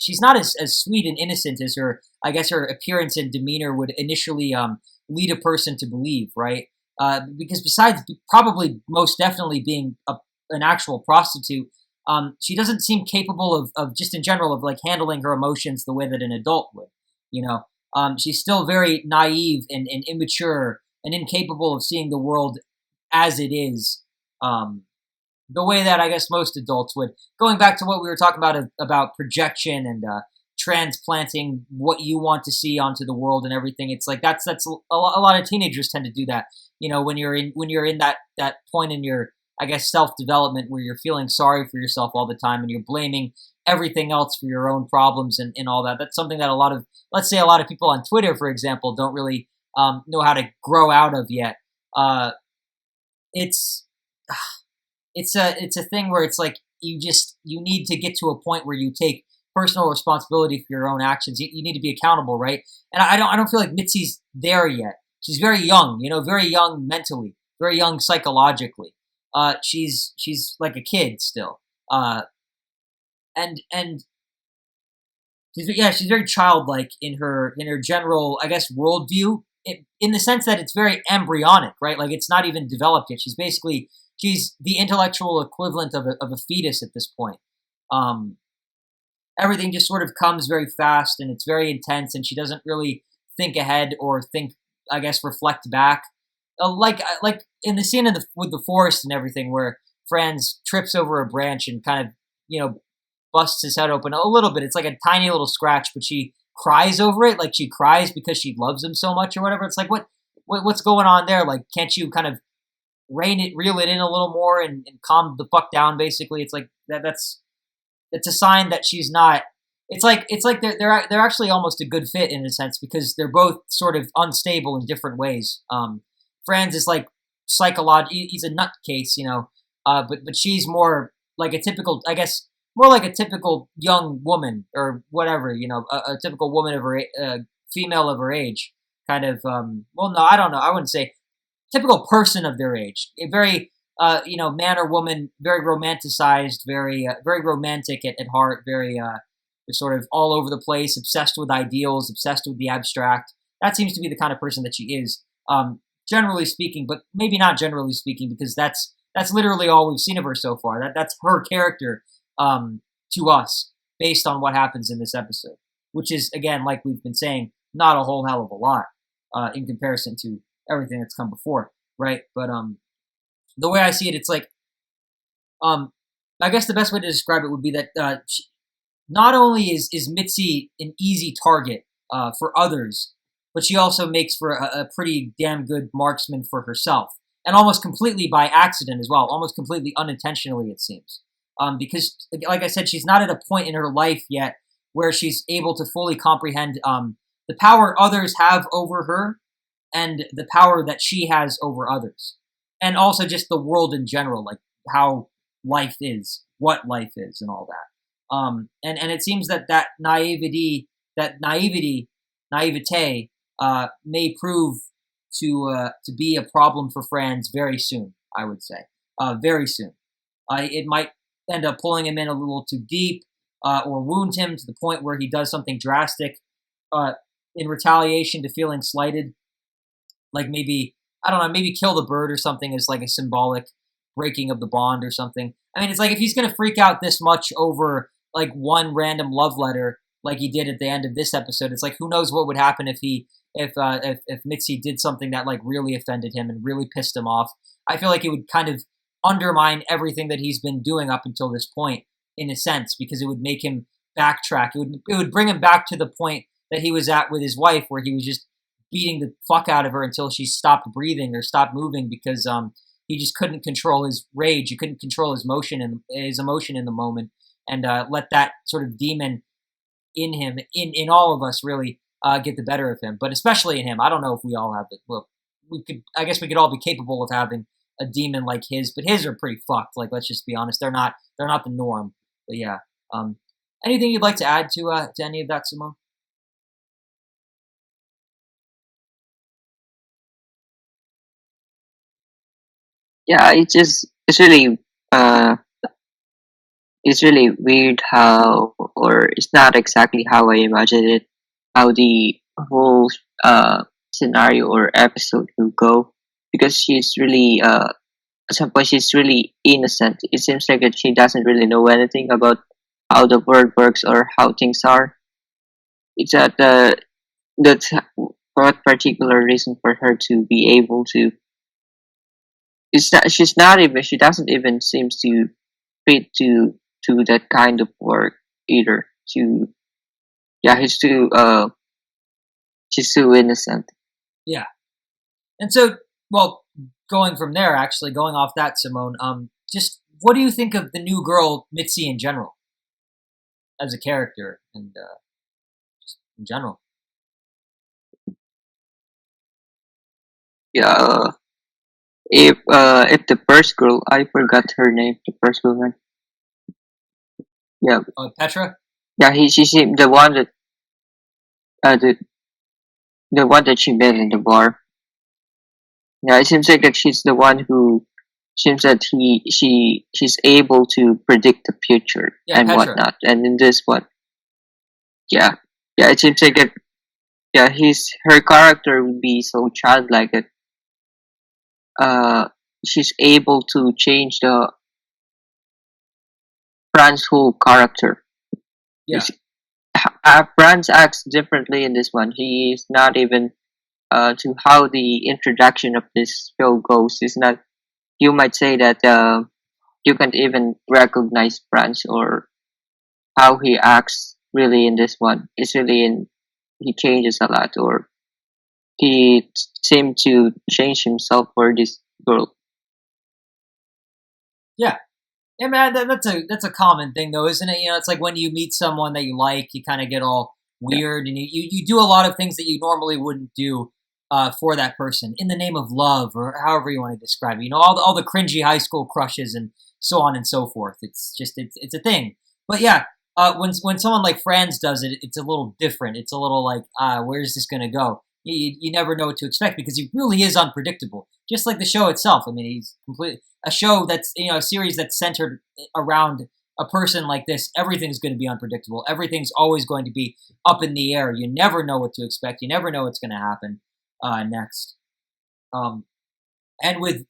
she's not as sweet and innocent as her, I guess, her appearance and demeanor would initially lead a person to believe, right? Because besides probably most definitely being an actual prostitute, she doesn't seem capable of just in general of like handling her emotions the way that an adult would. You know, she's still very naive and immature and incapable of seeing the world as it is. The way that I guess most adults would. Going back to what we were talking about projection and transplanting what you want to see onto the world and everything. It's like that's a lot of teenagers tend to do that. You know, when you're in that point in your I guess self development where you're feeling sorry for yourself all the time and you're blaming everything else for your own problems and all that. That's something that let's say a lot of people on Twitter, for example, don't really know how to grow out of yet. It's it's a thing where it's like you need to get to a point where you take personal responsibility for your own actions. You need to be accountable, right? And I don't feel like Mitzi's there yet. She's very young, very young mentally, very young psychologically. She's like a kid still, and she's very childlike in her general, I guess, worldview. In the sense that it's very embryonic, right? Like it's not even developed yet. She's the intellectual equivalent of a fetus at this point. Everything just sort of comes very fast and it's very intense, and she doesn't really think ahead or think, I guess, reflect back. Like in the scene with the forest and everything, where Franz trips over a branch and kind of busts his head open a little bit. It's like a tiny little scratch, but she cries over it, like she cries because she loves him so much or whatever. It's like what's going on there? Like, can't you kind of reel it in a little more and calm the fuck down? Basically, it's like that's a sign that she's not. It's like they're actually almost a good fit in a sense because they're both sort of unstable in different ways. Franz is like he's a nutcase, but she's more like a typical, I guess, more like a typical young woman or whatever, a typical woman of her, female of her age, kind of. Well, no, I don't know. I wouldn't say typical person of their age. A very, man or woman, very romanticized, very romantic at heart, very sort of all over the place, obsessed with ideals, obsessed with the abstract. That seems to be the kind of person that she is, generally speaking, but maybe not generally speaking, because that's literally all we've seen of her so far. That's her character to us, based on what happens in this episode, which is, again, like we've been saying, not a whole hell of a lot in comparison to everything that's come before, right? But the way I see it, it's like, I guess the best way to describe it would be that not only is Mitzi an easy target for others, but she also makes for a pretty damn good marksman for herself, and almost completely by accident as well, almost completely unintentionally, it seems. Because, like I said, she's not at a point in her life yet where she's able to fully comprehend the power others have over her and the power that she has over others. and also just the world in general, like how life is, what life is, and all that. And it seems that naivete, may prove to be a problem for Franz very soon. I would say, very soon. It might end up pulling him in a little too deep, or wound him to the point where he does something drastic in retaliation to feeling slighted, like maybe, I don't know, maybe kill the bird or something as like a symbolic breaking of the bond or something. I mean, it's like if he's gonna freak out this much over like one random love letter like he did at the end of this episode, it's like who knows what would happen if Mitzi did something that like really offended him and really pissed him off. I feel like it would kind of undermine everything that he's been doing up until this point, in a sense, because it would make him backtrack. It would bring him back to the point that he was at with his wife, where he was just beating the fuck out of her until she stopped breathing or stopped moving because he just couldn't control his rage. He couldn't control his emotion in the moment, and let that sort of demon in him, in all of us, really get the better of him. But especially in him, I don't know if we all have it. Well, I guess we could all be capable of having a demon like his, but his are pretty fucked. Like, let's just be honest, they're not the norm. But yeah, anything you'd like to add to any of that, Simone? Yeah, it's really weird how, or it's not exactly how I imagined it, how the whole scenario or episode will go, because she's really at some point she's really innocent. It seems like that she doesn't really know anything about how the world works or how things are. It's that's what particular reason for her to be able to. It's not. She's not even. She doesn't even seems to fit to that kind of work either. To yeah, she's too innocent. Yeah. And so, well, going from there, actually, going off that, Simone, just what do you think of the new girl, Mitzi, in general, as a character and just in general? Yeah. If the first girl, I forgot her name. The first woman. Yeah. Petra? Yeah. She seemed the one that uh the the one that she met in the bar. Yeah. It seems like that she's the one who seems that she's able to predict the future Yeah, and Petra. whatnot. And in this one, yeah, yeah, it seems like that. Yeah, her character would be so childlike that uh she's able to change the Fran's whole character. Yeah. Franz acts differently in this one. He is not even to how the introduction of this show goes. Is not, you might say that you can't even recognize Franz or how he acts really in this one. It's really he changes a lot, or he seemed to change himself for this girl. Yeah. Yeah, man, that's a common thing, though, isn't it? You know, it's like when you meet someone that you like, you kind of get all weird, and you do a lot of things that you normally wouldn't do for that person in the name of love, or however you want to describe it. You know, all the cringy high school crushes and so on and so forth. It's just it's a thing. But yeah, when someone like Franz does it, it's a little different. It's a little like, where's this gonna go? You never know what to expect because he really is unpredictable. Just like the show itself. I mean, he's completely a show that's, you know, a series that's centered around a person like this. Everything's going to be unpredictable. Everything's always going to be up in the air. You never know what to expect. You never know what's going to happen next. Um, and with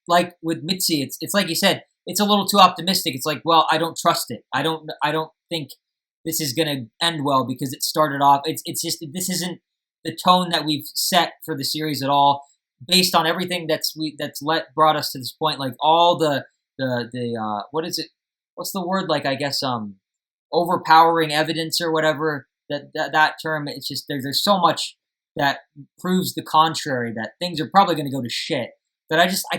Mitzi, it's like you said, it's a little too optimistic. It's like, well, I don't trust it. I don't think this is going to end well because it started off. It's just, this isn't the tone that we've set for the series at all, based on everything brought us to this point. Like all the what is it? What's the word? Like, I guess overpowering evidence or whatever, that term. It's just there's so much that proves the contrary, that things are probably going to go to shit, that I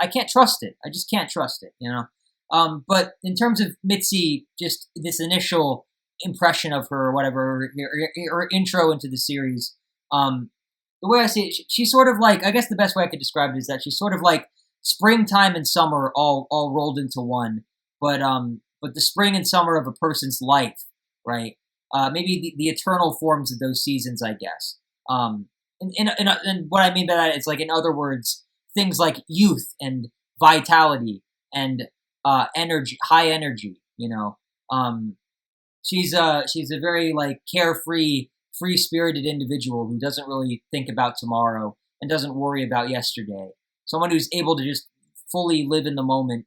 can't trust it. I just can't trust it, you know. But in terms of Mitzi, just this initial impression of her or whatever, her intro into the series, the way I see it, she's sort of like, I guess the best way I could describe it is that she's sort of like springtime and summer all rolled into one, but the spring and summer of a person's life, right? Maybe the eternal forms of those seasons, I guess. And what I mean by that is, like, in other words, things like youth and vitality and energy, high energy. She's a very, like, carefree, free spirited individual who doesn't really think about tomorrow and doesn't worry about yesterday. Someone who's able to just fully live in the moment,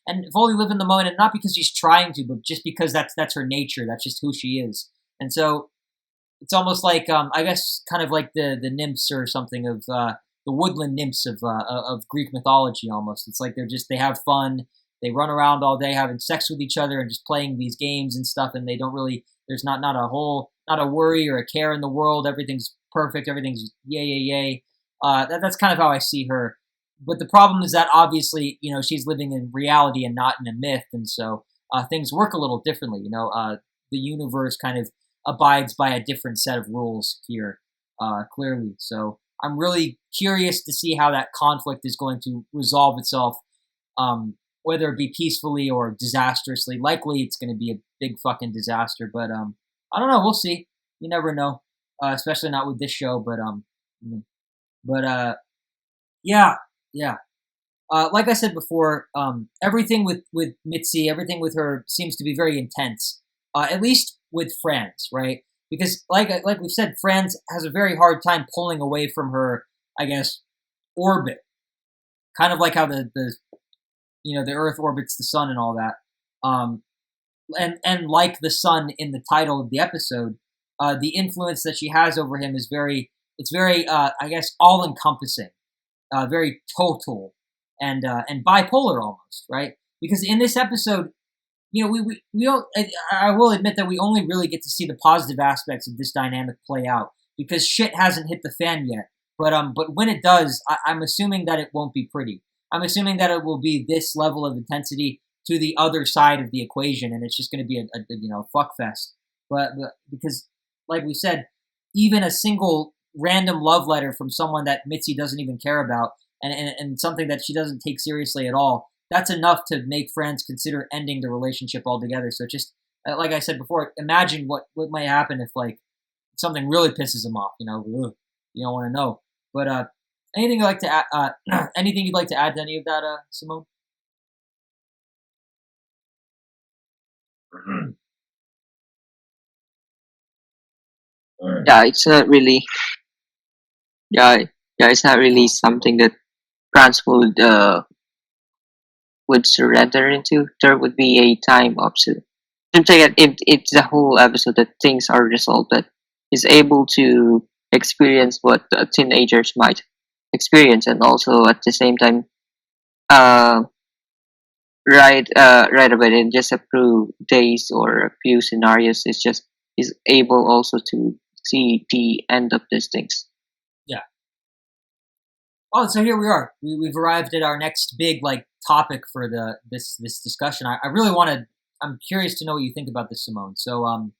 and not because she's trying to, but just because that's her nature. That's just who she is. And so it's almost like, I guess, kind of like the nymphs or something of the woodland nymphs of Greek mythology. Almost, it's like they have fun. They run around all day having sex with each other and just playing these games and stuff, and they don't really. There's not a worry or a care in the world. Everything's perfect. Everything's yay yay yay. That's kind of how I see her. But the problem is that, obviously, she's living in reality and not in a myth, and so things work a little differently. The universe kind of abides by a different set of rules here, clearly. So I'm really curious to see how that conflict is going to resolve itself, whether it be peacefully or disastrously. Likely it's going to be a big fucking disaster, but I don't know. We'll see. You never know, especially not with this show. But yeah. Like I said before, everything with Mitzi, everything with her seems to be very intense. At least with Franz, right? Because like we've said, Franz has a very hard time pulling away from her, I guess, orbit. Kind of like how the Earth orbits the sun and all that. And like the sun in the title of the episode, the influence that she has over him is very, I guess, all encompassing, very total, and bipolar almost, right? Because in this episode, we don't. I will admit that we only really get to see the positive aspects of this dynamic play out, because shit hasn't hit the fan yet. But when it does, I'm assuming that it won't be pretty. I'm assuming that it will be this level of intensity to the other side of the equation, and it's just going to be a fuck fest. But because, like we said, even a single random love letter from someone that Mitzi doesn't even care about, and something that she doesn't take seriously at all, that's enough to make Franz consider ending the relationship altogether. So just, like I said before, imagine what might happen if, like, something really pisses him off. You don't want to know. But anything you'd like to add? Anything you'd like to add to any of that, Simone? Yeah, it's not really. Yeah, it's not really something that France would surrender into. There would be a time up to. Seems like it's the whole episode that things are resolved, that is able to experience what teenagers might experience, and also at the same time, uh, write about it in just a few days or a few scenarios. Is able also to see the end of these things. Yeah. Oh, so here we are. We've arrived at our next big, like, topic for this discussion. I really want to. I'm curious to know what you think about this, Simone. So,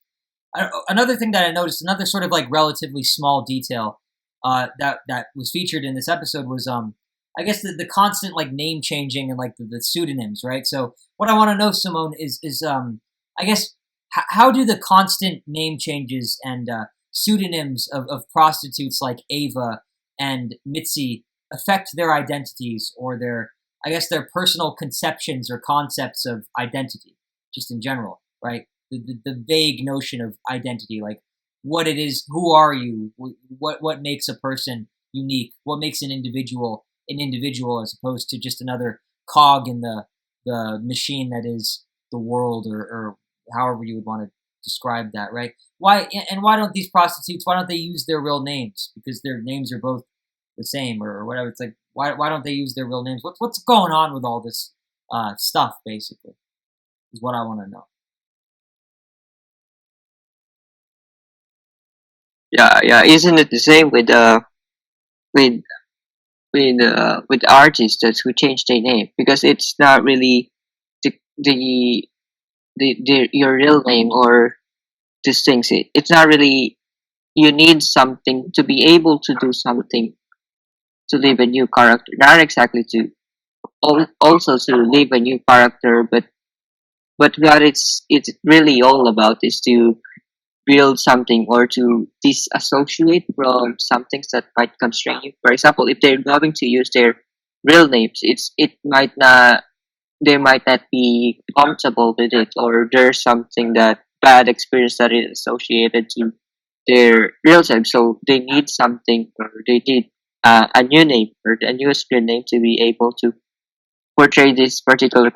another thing that I noticed, another sort of, like, relatively small detail that was featured in this episode was, I guess, the constant, like, name changing and, like, the pseudonyms, right? So what I want to know, Simone, is I guess, how do the constant name changes and pseudonyms of prostitutes like Ava and Mitzi affect their identities, or their personal conceptions or concepts of identity, just in general, right? The vague notion of identity, like what it is, who are you, what makes a person unique, what makes an individual as opposed to just another cog in the machine that is the world, or however you would want to describe that, right? Why don't these prostitutes, why don't they use their real names? Because their names are both the same, or whatever. It's like, why don't they use their real names? What's going on with all this stuff, basically, is what I want to know. Yeah. Isn't it the same with artists that who change their name, because it's not really the your real name or these things. It's not really. You need something to be able to do something, to live a new character, not exactly to also to leave a new character, but what it's really all about is to build something or to disassociate from some things that might constrain you. For example, if they're going to use their real names, it might not they might not be comfortable with it, or there's something that bad experience that is associated to their real self. So they need something, or they need a new name or a new screen name to be able to portray this particular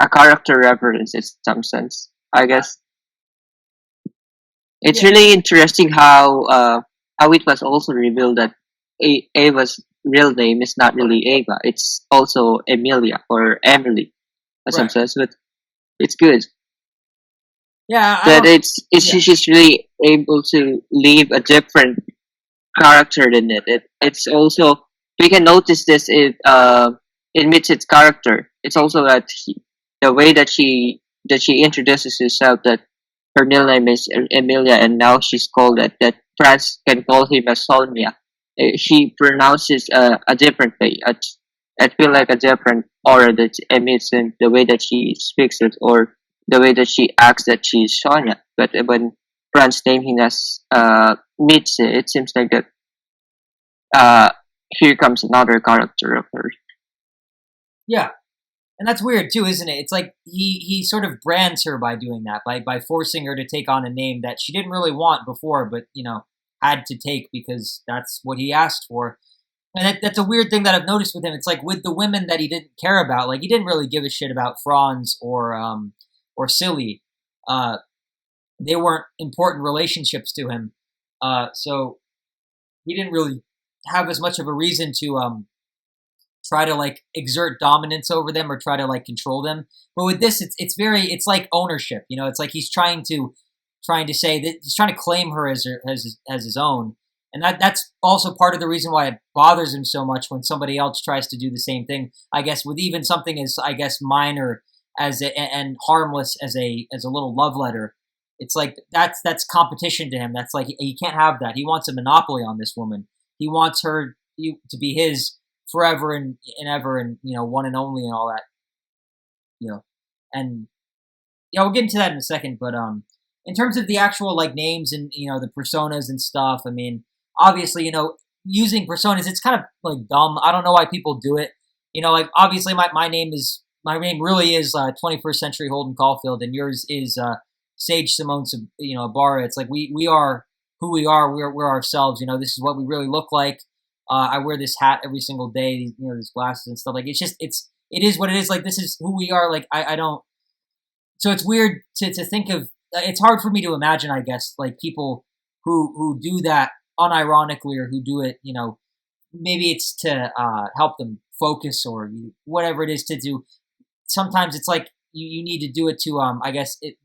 a character reference in some sense. I guess it's Yeah, really interesting how it was also revealed that Ava's real name is not really Ava. It's also Emilia or Emily in some right. sense, but it's good Yeah, I that don't. it's Yeah, she's really able to leave a different character than it's also we can notice this in Mitch's character. It's also that the way that she introduces herself, that her middle name is Emilia, and now she's called that Franz can call him as Sonia. She pronounces a different way. I feel like a different aura that emits in the way that she speaks it, or the way that she acts that she's Sonia. But when Franz named him as Mitch, it seems like that uh, here comes another character of hers. yeah. And that's weird too, isn't it? It's like he sort of brands her by doing that, by forcing her to take on a name that she didn't really want before, but had to take because that's what he asked for. And that's a weird thing that I've noticed with him. It's like with the women that he didn't care about, like he didn't really give a shit about Franz or Silly. Uh, they weren't important relationships to him, so he didn't really have as much of a reason to try to like exert dominance over them or try to like control them. But with this, it's like ownership. It's like he's trying to say that he's trying to claim her as his own, and that's also part of the reason why it bothers him so much when somebody else tries to do the same thing. I guess with even something as minor and harmless as a little love letter. It's like that's competition to him. That's like he can't have that. He wants a monopoly on this woman. He wants her to be his forever and ever, and one and only, and all that. you know and yeah, we'll get into that in a second. But in terms of the actual like names and the personas and stuff, I mean, obviously, using personas, it's kind of like dumb. I don't know why people do it. Like obviously my name really is 21st Century Holden Caulfield, and yours is Sage Simone Ibarra. It's like we are who we are. We're ourselves. This is what we really look like. I wear this hat every single day. These glasses and stuff. Like it is what it is. Like this is who we are. Like I don't. So it's weird to think of. It's hard for me to imagine, I guess, like people who do that unironically, or who do it. Maybe it's to help them focus, or whatever it is to do. Sometimes it's like you need to do it to I guess it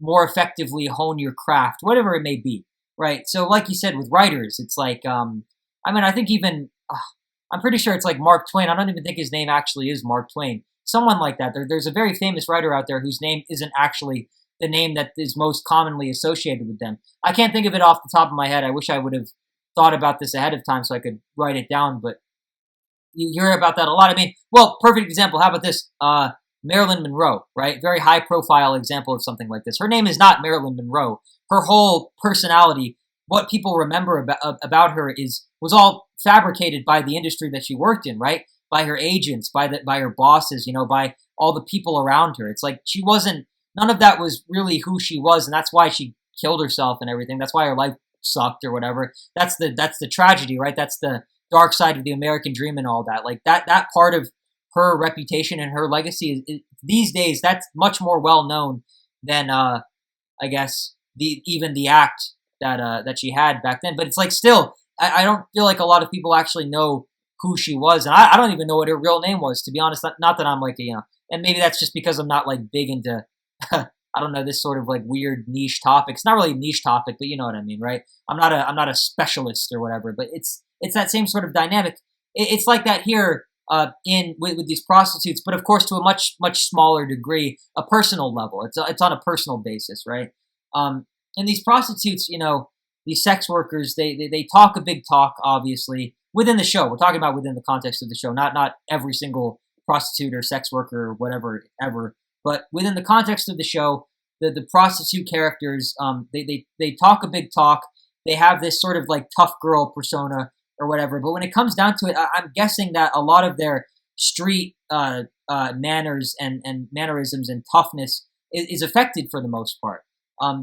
more effectively hone your craft, whatever it may be, right? So, like you said, with writers, it's like, I mean, I think even, I'm pretty sure it's like Mark Twain. I don't even think his name actually is Mark Twain. Someone like that. There's a very famous writer out there whose name isn't actually the name that is most commonly associated with them. I can't think of it off the top of my head. I wish I would have thought about this ahead of time so I could write it down, but you hear about that a lot. I mean, well, perfect example. How about this? Marilyn Monroe, right? Very high profile example of something like this. Her name is not Marilyn Monroe. Her whole personality, what people remember about her was all fabricated by the industry that she worked in, right? By her agents, by her bosses, by all the people around her. It's like she wasn't. None of that was really who she was, and that's why she killed herself and everything. That's why her life sucked or whatever. That's the tragedy, right? That's the dark side of the American dream and all that. Like that part of her reputation and her legacy these days, that's much more well known than I guess even the act that she had back then. But it's like still, I don't feel like a lot of people actually know who she was, and I don't even know what her real name was, to be honest. Not that I'm like and maybe that's just because I'm not like big into I don't know, this sort of like weird niche topic. It's not really a niche topic, but you know what I mean, right? I'm not a specialist or whatever, but it's that same sort of dynamic. It's like that here in with these prostitutes, but of course to a much smaller degree, a personal level. It's on a personal basis, right? And these prostitutes, these sex workers, they talk a big talk, obviously, within the show. We're talking about within the context of the show, not every single prostitute or sex worker or whatever ever, but within the context of the show, the prostitute characters, they talk a big talk. They have this sort of like tough girl persona or whatever. But when it comes down to it, I'm guessing that a lot of their street manners and mannerisms and toughness is affected for the most part.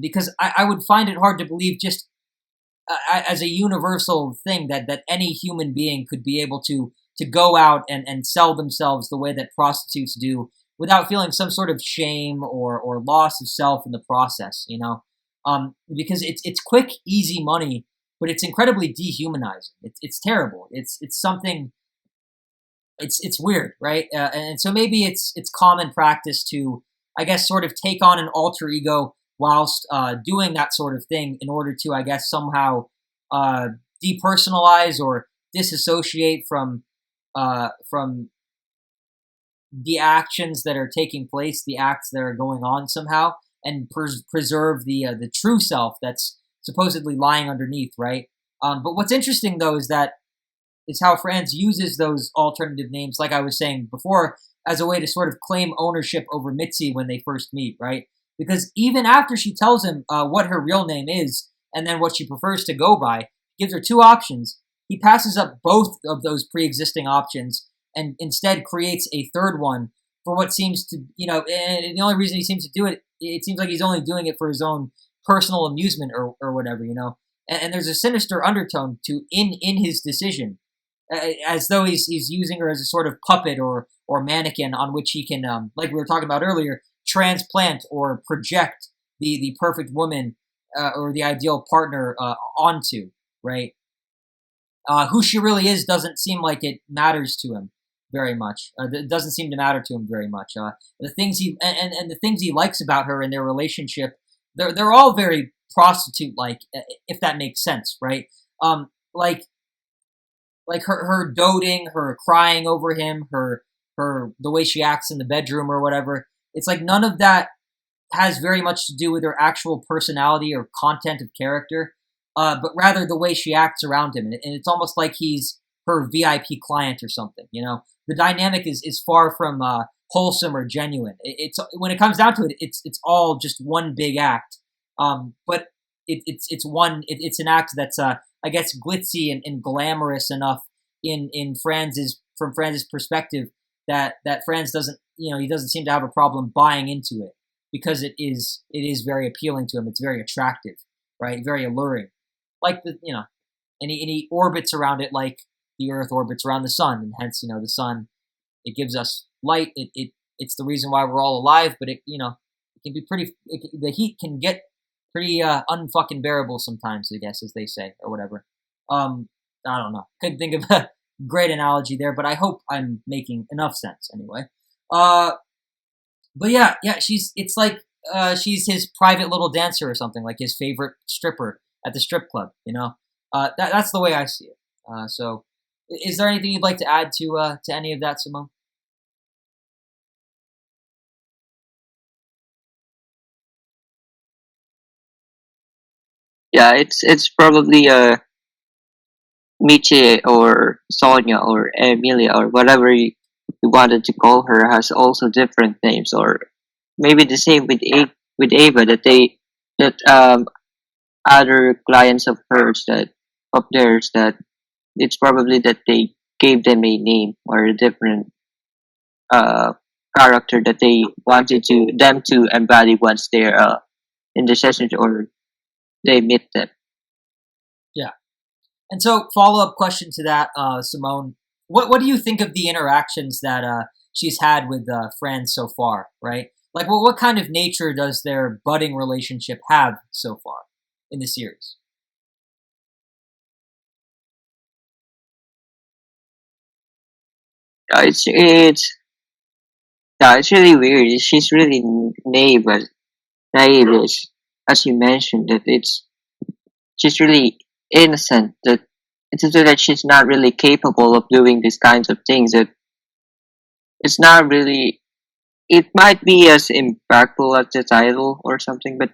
Because I would find it hard to believe just as a universal thing that any human being could be able to go out and sell themselves the way that prostitutes do without feeling some sort of shame or loss of self in the process, because it's quick, easy money, but it's incredibly dehumanizing. It's terrible. It's something. It's weird, right? And so maybe it's common practice to, I guess, sort of take on an alter ego whilst doing that sort of thing in order to, I guess, somehow depersonalize or disassociate from the actions that are taking place, the acts that are going on somehow, and preserve the true self that's supposedly lying underneath, right? But what's interesting though is how Franz uses those alternative names, like I was saying before, as a way to sort of claim ownership over Mitzi when they first meet, right? Because even after she tells him what her real name is and then what she prefers to go by, gives her two options, he passes up both of those pre-existing options and instead creates a third one for what seems to, and the only reason he seems to do it, it seems like he's only doing it for his own personal amusement or whatever, And there's a sinister undertone in his decision, as though he's using her as a sort of puppet or mannequin on which he can, like we were talking about earlier, transplant or project the perfect woman or the ideal partner onto, right? Who she really is doesn't seem like it matters to him very much. It doesn't seem to matter to him very much. The things and the things he likes about her in their relationship, they're all very prostitute-like, if that makes sense, right? Like her doting, her crying over him, her the way she acts in the bedroom or whatever. It's like none of that has very much to do with her actual personality or content of character, but rather the way she acts around him. And it's almost like he's her VIP client or something, The dynamic is far from wholesome or genuine. It's when it comes down to it, it's all just one big act. But it's an act that's I guess glitzy and glamorous enough from Franz's perspective that Franz doesn't he doesn't seem to have a problem buying into it because it is very appealing to him. It's very attractive, right? Very alluring, like and he orbits around it like the Earth orbits around the sun, and hence the sun, it gives us light. It's the reason why we're all alive, but it can be the heat can get pretty unfucking bearable sometimes, I guess, as they say, or whatever. I don't know. Couldn't think of a great analogy there, but I hope I'm making enough sense anyway. But yeah, it's like she's his private little dancer or something, like his favorite stripper at the strip club, that's the way I see it. So is there anything you'd like to add to any of that, Simone? Yeah, it's probably Michi or Sonia or Emilia or whatever you wanted to call her has also different names, or maybe the same with Ava, that other clients of theirs, that it's probably that they gave them a name or a different uh character that they wanted them to embody once they're in the session or they meet them. Yeah. And so, follow-up question to that, Simone. What do you think of the interactions that she's had with Franz so far, right? Like, what kind of nature does their budding relationship have so far in the series? It's really weird. She's really naive, as you mentioned. That she's really innocent. That it's just that she's not really capable of doing these kinds of things. That it's not really. It might be as impactful as the title or something, but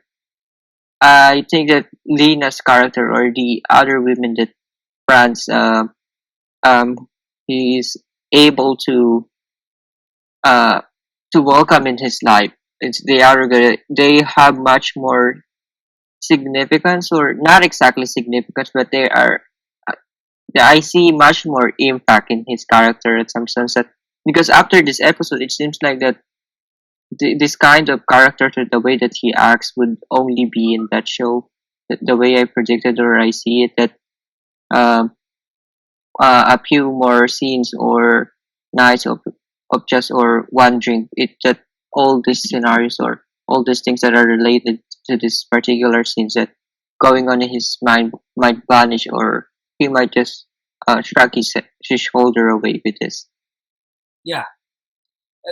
I think that Lena's character or the other women that Franz um he is able uh to welcome in his life. They have much more significance, or not exactly significance, but they are. uh, I see much more impact in his character at some sense that, because after this episode, it seems like that this kind of character, to the way that he acts, would only be in that show. The way I predicted, or I see it, that um, a few more scenes or nights of just or one drink, it that all these scenarios or all these things that are related to this particular scenes that going on in his mind might vanish, or he might just shrug his shoulder away with this. Yeah,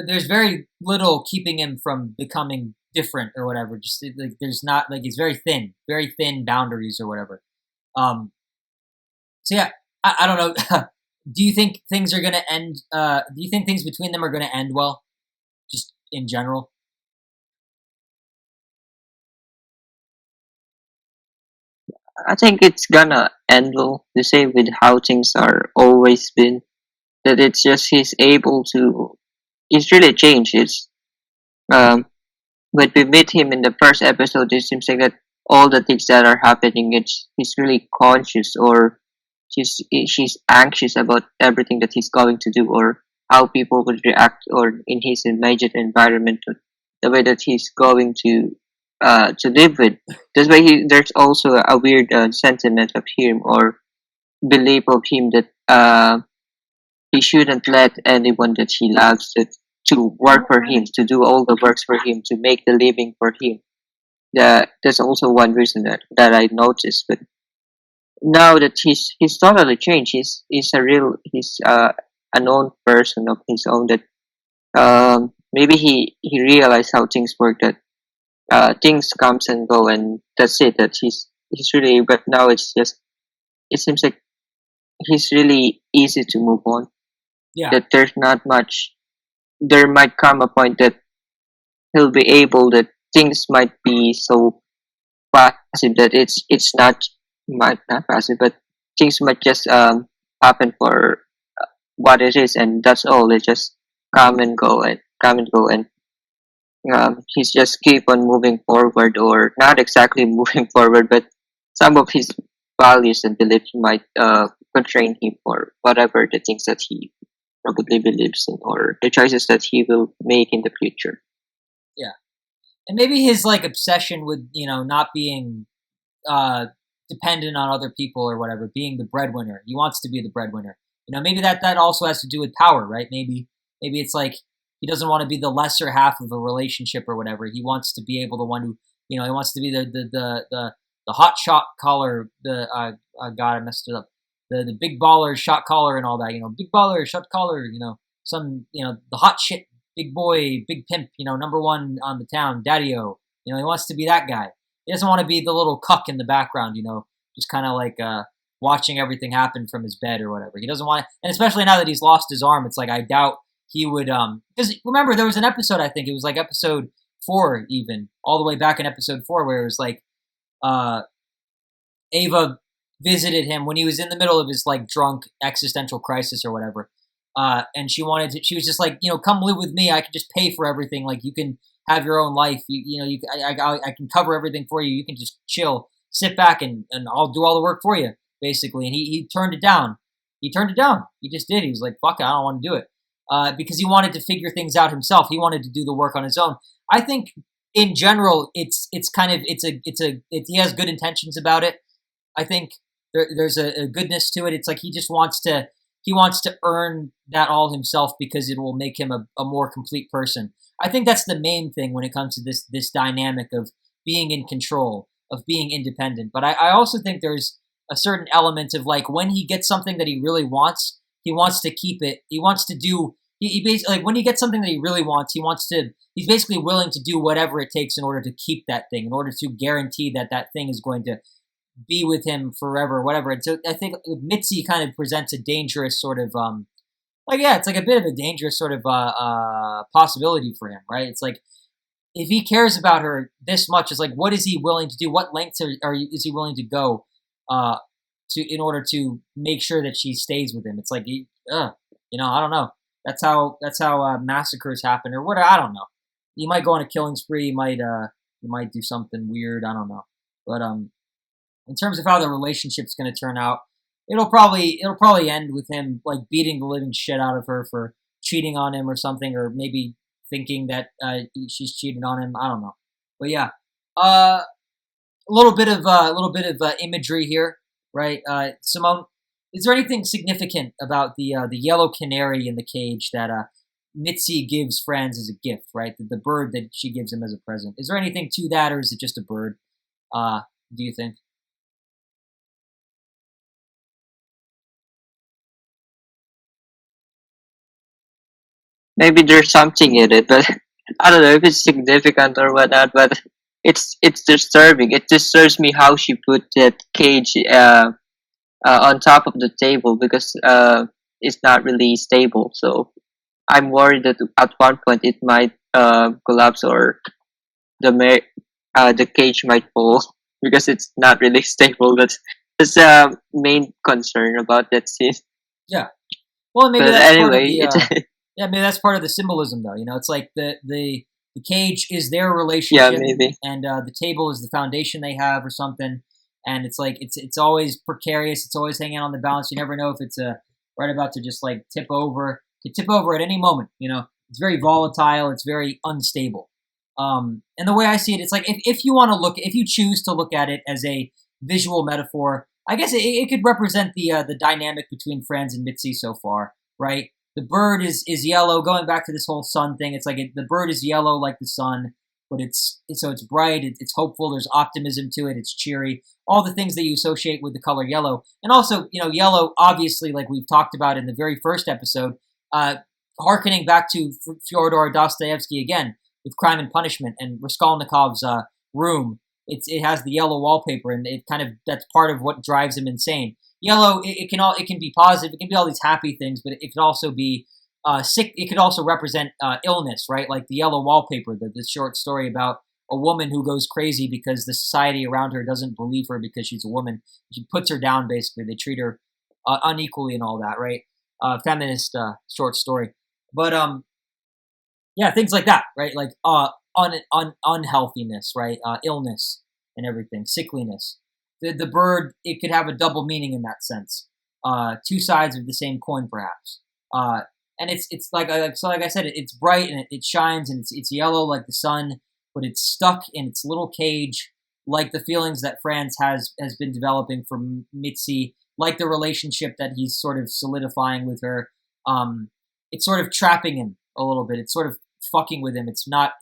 there's very little keeping him from becoming different or whatever. Just like there's not like it's very thin boundaries or whatever. So yeah, I don't know. Do you think things are gonna end? Do you think things between them are gonna end well? Just in general. I think it's gonna end well, the same with how things are always been. That it's just he's able to. He's really changed. It's um when we meet him in the first episode, it seems like that all the things that are happening, it's he's really conscious, or she's anxious about everything that he's going to do, or how people would react, or in his immediate environment, to the way that he's going to live with. That's why there's also a weird sentiment of him, or belief of him, that he shouldn't let anyone that he loves to work for him, to do all the works for him, to make the living for him. That's also one reason that I noticed. But now that he's totally changed, he's an own person of his own. That maybe he realized how things work. That things comes and go, and that's it. That he's really. But now it's just it seems like he's really easy to move on. Yeah, That there's not much. There might come a point that he'll be able, that things might be so passive that it's not, might not passive, but things might just happen for what it is, and that's all. It just come and go, and he's just keep on moving forward, or not exactly moving forward, but some of his values and beliefs might constrain him for whatever the things that he probably believes in, or the choices that he will make in the future. yeah, and maybe his like obsession with not being uh dependent on other people or whatever, being the breadwinner. He wants to be the breadwinner. Maybe that also has to do with power, right? Maybe it's like he doesn't want to be the lesser half of a relationship or whatever. He wants to be able the one who he wants to be the hot shot caller. God, I messed it up. The big baller shot caller and all that. Big baller shot caller. Some the hot shit big boy, big pimp. Number one on the town, Daddy-O. He wants to be that guy. He doesn't want to be the little cuck in the background, just kind of like watching everything happen from his bed or whatever. He doesn't want to, and especially now that he's lost his arm, it's like I doubt he would. Because remember, there was an episode, I think it was like episode 4, even all the way back in episode 4, where it was like uh, Ava visited him when he was in the middle of his like drunk existential crisis or whatever. And she was just like, come live with me. I can just pay for everything. Like you can have your own life. I can cover everything for you. You can just chill, sit back, and I'll do all the work for you, basically. And he turned it down. He turned it down. He just did. He was like, fuck it, I don't want to do it. Because he wanted to figure things out himself. He wanted to do the work on his own. I think in general, it's kind of, he has good intentions about it. I think there's a goodness to it. It's like he just wants to earn that all himself because it will make him a more complete person. I think that's the main thing when it comes to this dynamic of being in control, of being independent. But I also think there's a certain element of like when he gets something that he really wants, he wants to keep it. He wants to do. He basically, like when he gets something that he really wants, he's basically willing to do whatever it takes in order to keep that thing, in order to guarantee that thing is going to be with him forever, whatever. And so I think Mitzi kind of presents a dangerous sort of it's like a bit of a dangerous sort of possibility for him, right? It's like if he cares about her this much, it's like, what is he willing to do? What lengths is he willing to go uh, in order to make sure that she stays with him? It's like, I don't know. That's how massacres happen, or what? I don't know. He might go on a killing spree. He might do something weird. I don't know. But in terms of how the relationship's going to turn out, it'll probably end with him like beating the living shit out of her for cheating on him or something, or maybe thinking that she's cheated on him. I don't know. But yeah, a little bit of imagery here, right? Simone, is there anything significant about the yellow canary in the cage that Mitzi gives Franz as a gift, right? The bird that she gives him as a present. Is there anything to that, or is it just a bird? Do you think? Maybe there's something in it, but I don't know if it's significant or whatnot. But it's disturbing. It disturbs me how she put that cage on top of the table because it's not really stable. So I'm worried that at one point it might collapse or the cage might fall because it's not really stable. That's the main concern about that scene. Yeah. Well, maybe But that's part of anyway, the it's yeah, maybe that's part of the symbolism, though. It's like the cage is their yeah, relationship, maybe. and the table is the foundation they have, or something. And it's like it's always precarious. It's always hanging on the balance. You never know if it's right about to just like tip over. It could tip over at any moment. It's very volatile. It's very unstable. And the way I see it, it's like if you want to if you choose to look at it as a visual metaphor, I guess it could represent the dynamic between Franz and Mitzi so far, right? The bird is yellow. Going back to this whole sun thing, it's like the bird is yellow like the sun, but it's bright. It's hopeful. There's optimism to it. It's cheery. All the things that you associate with the color yellow, and also yellow. Obviously, like we've talked about in the very first episode, harkening back to Fyodor Dostoevsky again with Crime and Punishment and Raskolnikov's room. It has the yellow wallpaper, and that's part of what drives him insane. Yellow, it can be positive. It can be all these happy things, but it can also be sick. It could also represent illness, right? Like the yellow wallpaper, the short story about a woman who goes crazy because the society around her doesn't believe her because she's a woman. She puts her down, basically. They treat her unequally and all that, right? Feminist short story, but yeah, things like that, right? Like unhealthiness, right? Illness and everything, sickliness. The bird, it could have a double meaning in that sense. Two sides of the same coin, perhaps. And it's like I said, it's bright and it shines and it's yellow like the sun, but it's stuck in its little cage, like the feelings that Franz has been developing for Mitzi, like the relationship that he's sort of solidifying with her. It's sort of trapping him a little bit. It's sort of fucking with him. It's not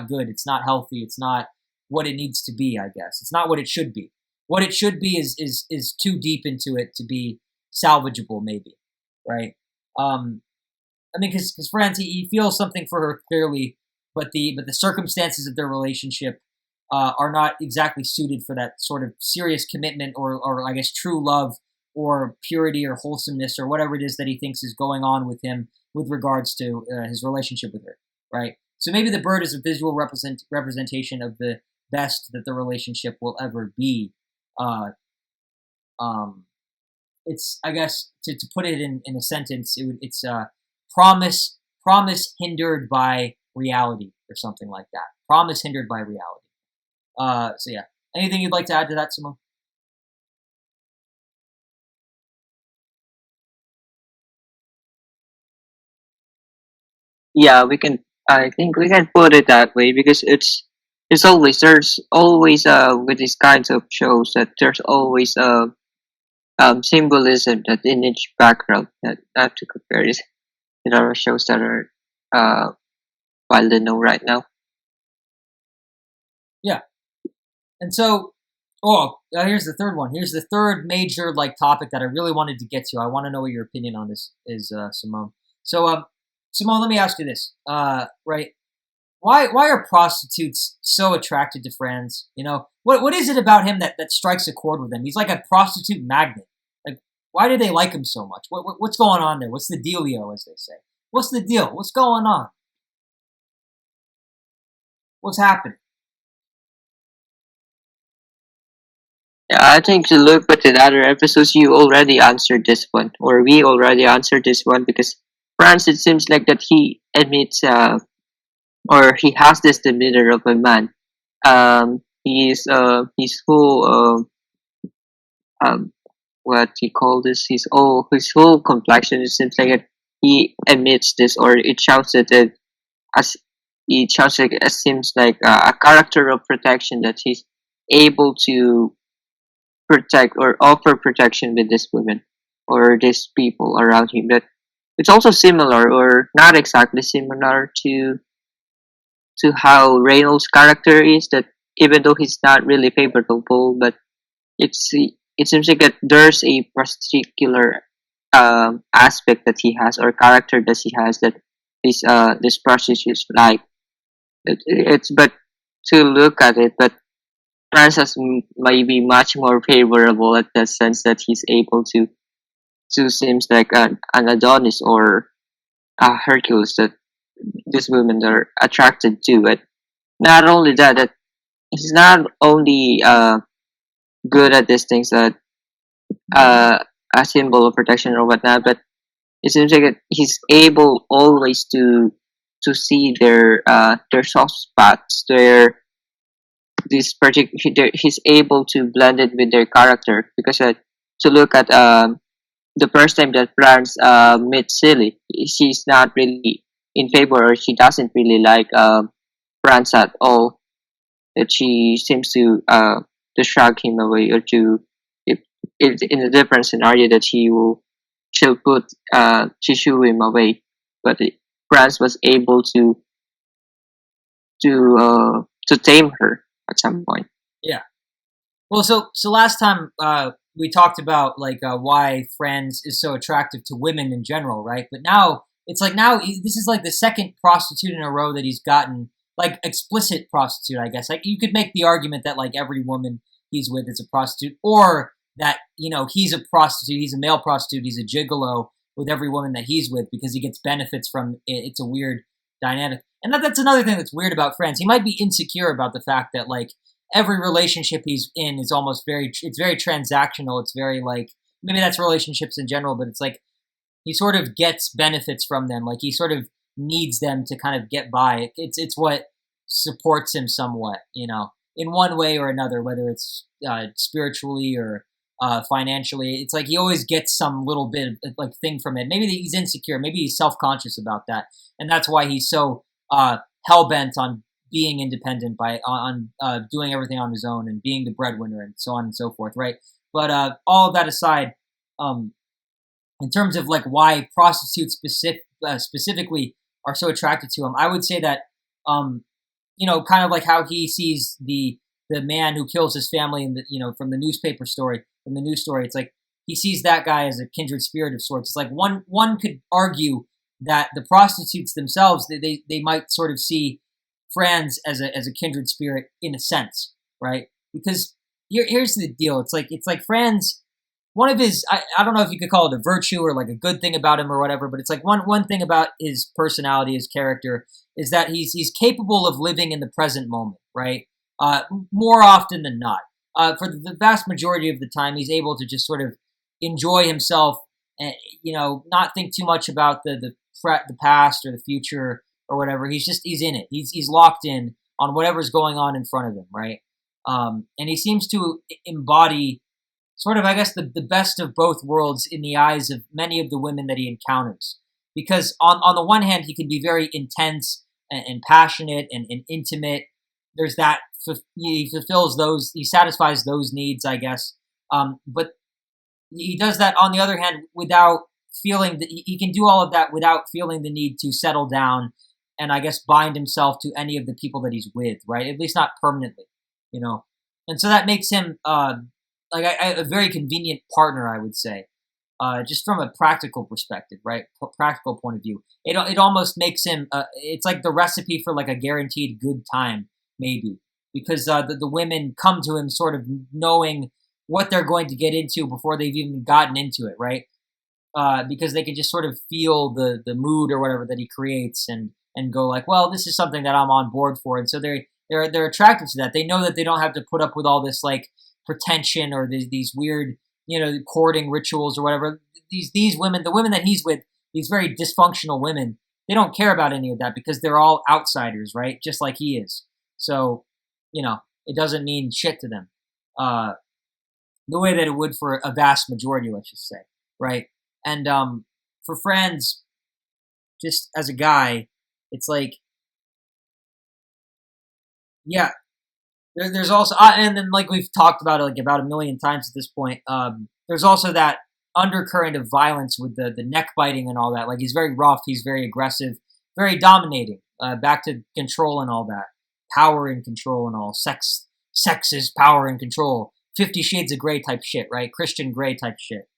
good. It's not healthy. It's not what it needs to be, I guess. It's not what it should be. What it should be is too deep into it to be salvageable, maybe, right? I mean, because Franz, he feels something for her clearly, but the circumstances of their relationship are not exactly suited for that sort of serious commitment or I guess true love or purity or wholesomeness or whatever it is that he thinks is going on with him with regards to his relationship with her, right? So maybe the bird is a visual representation of the best that the relationship will ever be. Uh, um, it's, I guess, to put it in a sentence, it's promise hindered by reality or something like that. Promise hindered by reality. So yeah, anything you'd like to add to that, Simone? Yeah, we can. I think we can put it that way because it's always there's always with these kinds of shows that there's always symbolism that in each background that not to compare it with other shows that are widely known right now. Yeah, and so, here's the third one. Here's the third major like topic that I really wanted to get to. I want to know what your opinion on this is, Simone. So, Simone, let me ask you this. Right? Why are prostitutes so attracted to Franz? What is it about him that strikes a chord with them? He's like a prostitute magnet. Like, why do they like him so much? What's going on there? What's the dealio, as they say? What's the deal? What's going on? What's happening? Yeah, I think to look at in other episodes, you already answered this one, or we already answered this one because France, it seems like that he admits, or he has this demeanor of a man. His whole what he call this, his whole complexion. It seems like he emits this, or it shouts as it shouts like it seems like a character of protection that he's able to protect or offer protection with this women or these people around him. That it's also similar or not exactly similar to how Reynolds' character is. That even though he's not really favorable, but it's it seems like that there's a particular aspect that he has or character that he has that this prostitutes like. It's but to look at it, but Francis might be much more favorable at the sense that he's able to seems like an Adonis or a Hercules that these women are attracted to. But not only that, that he's not only good at these things that uh, a symbol of protection or whatnot, but it seems like he's able always to see their soft spots, he's able to blend it with their character because to look at the first time that Franz meets Silly, she's not really in favor or she doesn't really like Franz at all. That she seems to shrug him away or to if in a different scenario that she shoo him away, but Franz was able to tame her at some point. Yeah. Well, so last time we talked about like why Franz is so attractive to women in general, right? But now it's like this is like the second prostitute in a row that he's gotten, like explicit prostitute, I guess. Like you could make the argument that like every woman he's with is a prostitute, or that he's a prostitute, he's a male prostitute, he's a gigolo with every woman that he's with because he gets benefits from it. It's a weird dynamic, and that's another thing that's weird about Franz. He might be insecure about the fact that like every relationship he's in is almost it's very transactional. It's very like, maybe that's relationships in general, but it's like he sort of gets benefits from them. Like he sort of needs them to kind of get by. It's what supports him somewhat, in one way or another, whether it's spiritually or financially. It's like he always gets some little bit of like thing from it. Maybe he's insecure. Maybe he's self-conscious about that, and that's why he's so hell bent on being independent on doing everything on his own and being the breadwinner and so on and so forth, right? But all of that aside, in terms of like why prostitutes specifically are so attracted to him, I would say that kind of like how he sees the man who kills his family in the from the newspaper story, from the news story. It's like he sees that guy as a kindred spirit of sorts. It's like one could argue that the prostitutes themselves, they might sort of see Franz as a kindred spirit in a sense, right? Because here's the deal. It's like Franz, one of his, I don't know if you could call it a virtue or like a good thing about him or whatever, but it's like one thing about his personality, his character, is that he's capable of living in the present moment, right? More often than not. For the vast majority of the time, he's able to just sort of enjoy himself and, not think too much about the past or the future or whatever. He's in it. He's locked in on whatever's going on in front of him, right? And he seems to embody sort of, I guess, the best of both worlds in the eyes of many of the women that he encounters. Because on the one hand, he can be very intense and passionate and intimate. There's that, he fulfills those, he satisfies those needs, I guess. But he does that, on the other hand, without feeling that he can do all of that without feeling the need to settle down and, I guess, bind himself to any of the people that he's with, right? At least not permanently, And so that makes him a very convenient partner, I would say, just from a practical perspective, right? Practical point of view. It almost makes him, it's like the recipe for like a guaranteed good time, maybe. Because the women come to him sort of knowing what they're going to get into before they've even gotten into it, right? Because they can just sort of feel the mood or whatever that he creates and go like, well, this is something that I'm on board for. And so they're attracted to that. They know that they don't have to put up with all this like pretension or these weird, courting rituals or whatever. These women, the women that he's with, these very dysfunctional women, they don't care about any of that because they're all outsiders, right? Just like he is. So, it doesn't mean shit to them. The way that it would for a vast majority, let's just say, right? And for Franz, just as a guy, it's like, yeah, there's also, and then like we've talked about it like about a million times at this point. There's also that undercurrent of violence with the neck biting and all that. Like he's very rough, he's very aggressive, very dominating. Back to control and all that, power and control and all. Sex is power and control. 50 Shades of Grey type shit, right? Christian Grey type shit.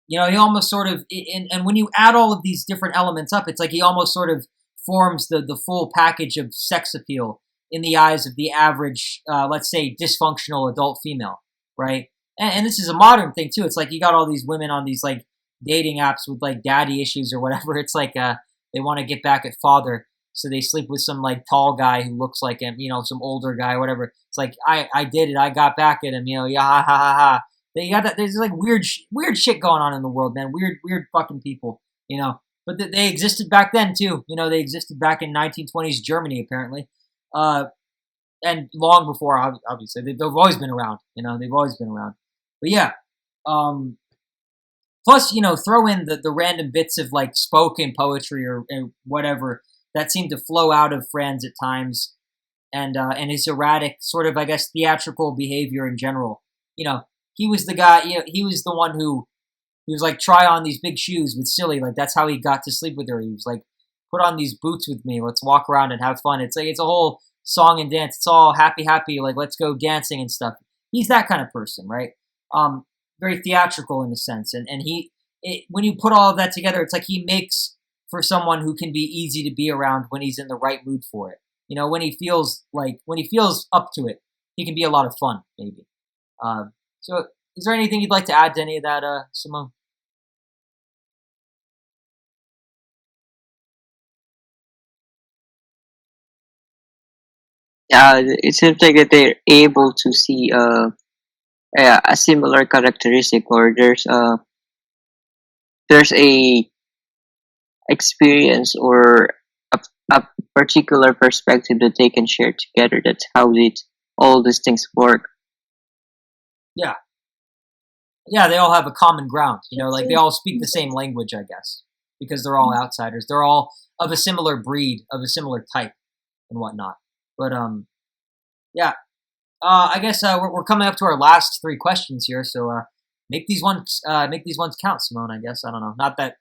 He almost sort of, and when you add all of these different elements up, it's like he almost sort of forms the full package of sex appeal in the eyes of the average, let's say, dysfunctional adult female, right? And this is a modern thing too. It's like you got all these women on these like dating apps with like daddy issues or whatever. It's like they want to get back at father, so they sleep with some like tall guy who looks like him, some older guy, or whatever. It's like I did it, I got back at him, yeah, ha ha ha ha. They got that. There's like weird shit going on in the world, man. Weird fucking people, But they existed back then too. They existed back in 1920s Germany apparently, and long before. Obviously, they've always been around. They've always been around. But yeah, plus throw in the random bits of like spoken poetry or whatever that seem to flow out of Franz at times, and his erratic sort of, I guess, theatrical behavior in general. He was the guy. He was the one who he was like, try on these big shoes with Silly. Like that's how he got to sleep with her. He was like, put on these boots with me. Let's walk around and have fun. It's like it's a whole song and dance. It's all happy. Like let's go dancing and stuff. He's that kind of person, right? Very theatrical in a sense, and when you put all of that together, it's like he makes for someone who can be easy to be around when he's in the right mood for it. When he feels up to it, he can be a lot of fun, maybe. So, is there anything you'd like to add to any of that, Simone? It seems like that they're able to see a similar characteristic, or there's a experience or a particular perspective that they can share together. That's how all these things work. Yeah. Yeah, they all have a common ground. Like they all speak the same language, I guess, because they're all outsiders. They're all of a similar breed, of a similar type, and whatnot. But yeah. I guess we're coming up to our last 3 questions here, so make these ones count, Simone. I guess I don't know. Not that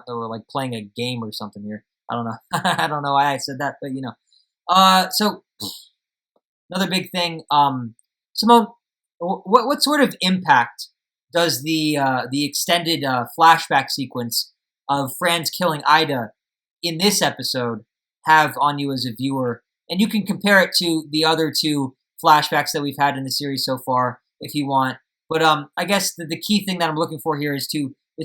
we're like playing a game or something here. I don't know. I don't know why I said that, but So another big thing, Simone. What sort of impact does the extended flashback sequence of Franz killing Ida in this episode have on you as a viewer? And you can compare it to the other 2 flashbacks that we've had in the series so far, if you want. But I guess the key thing that I'm looking for here is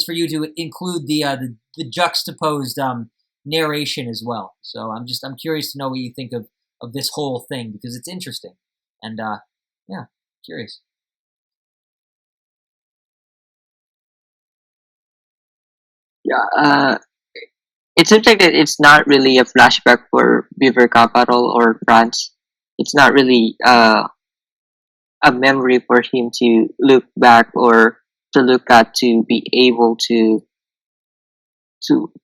for you to include the juxtaposed narration as well. So I'm curious to know what you think of this whole thing, because it's interesting, and yeah, curious. Yeah, it seems like that it's not really a flashback for Beaver Capital or France. It's not really a memory for him to look back or to look at, to be able to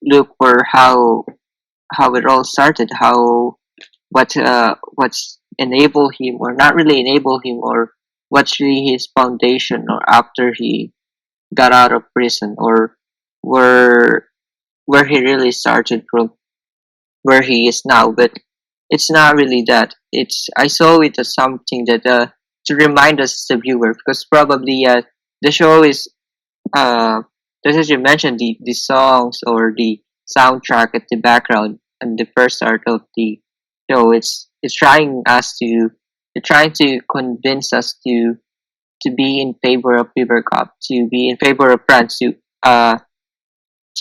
look for how it all started, what's enable him, or not really enable him, or what's really his foundation, or after he got out of prison, or where he really started from, where he is now. But it's not really that. I saw it as something that to remind us, the viewer, because probably the show is just as you mentioned, the songs or the soundtrack at the background and the first start of the show, it's trying to convince us to be in favor of Beaver Cup, to be in favor of France,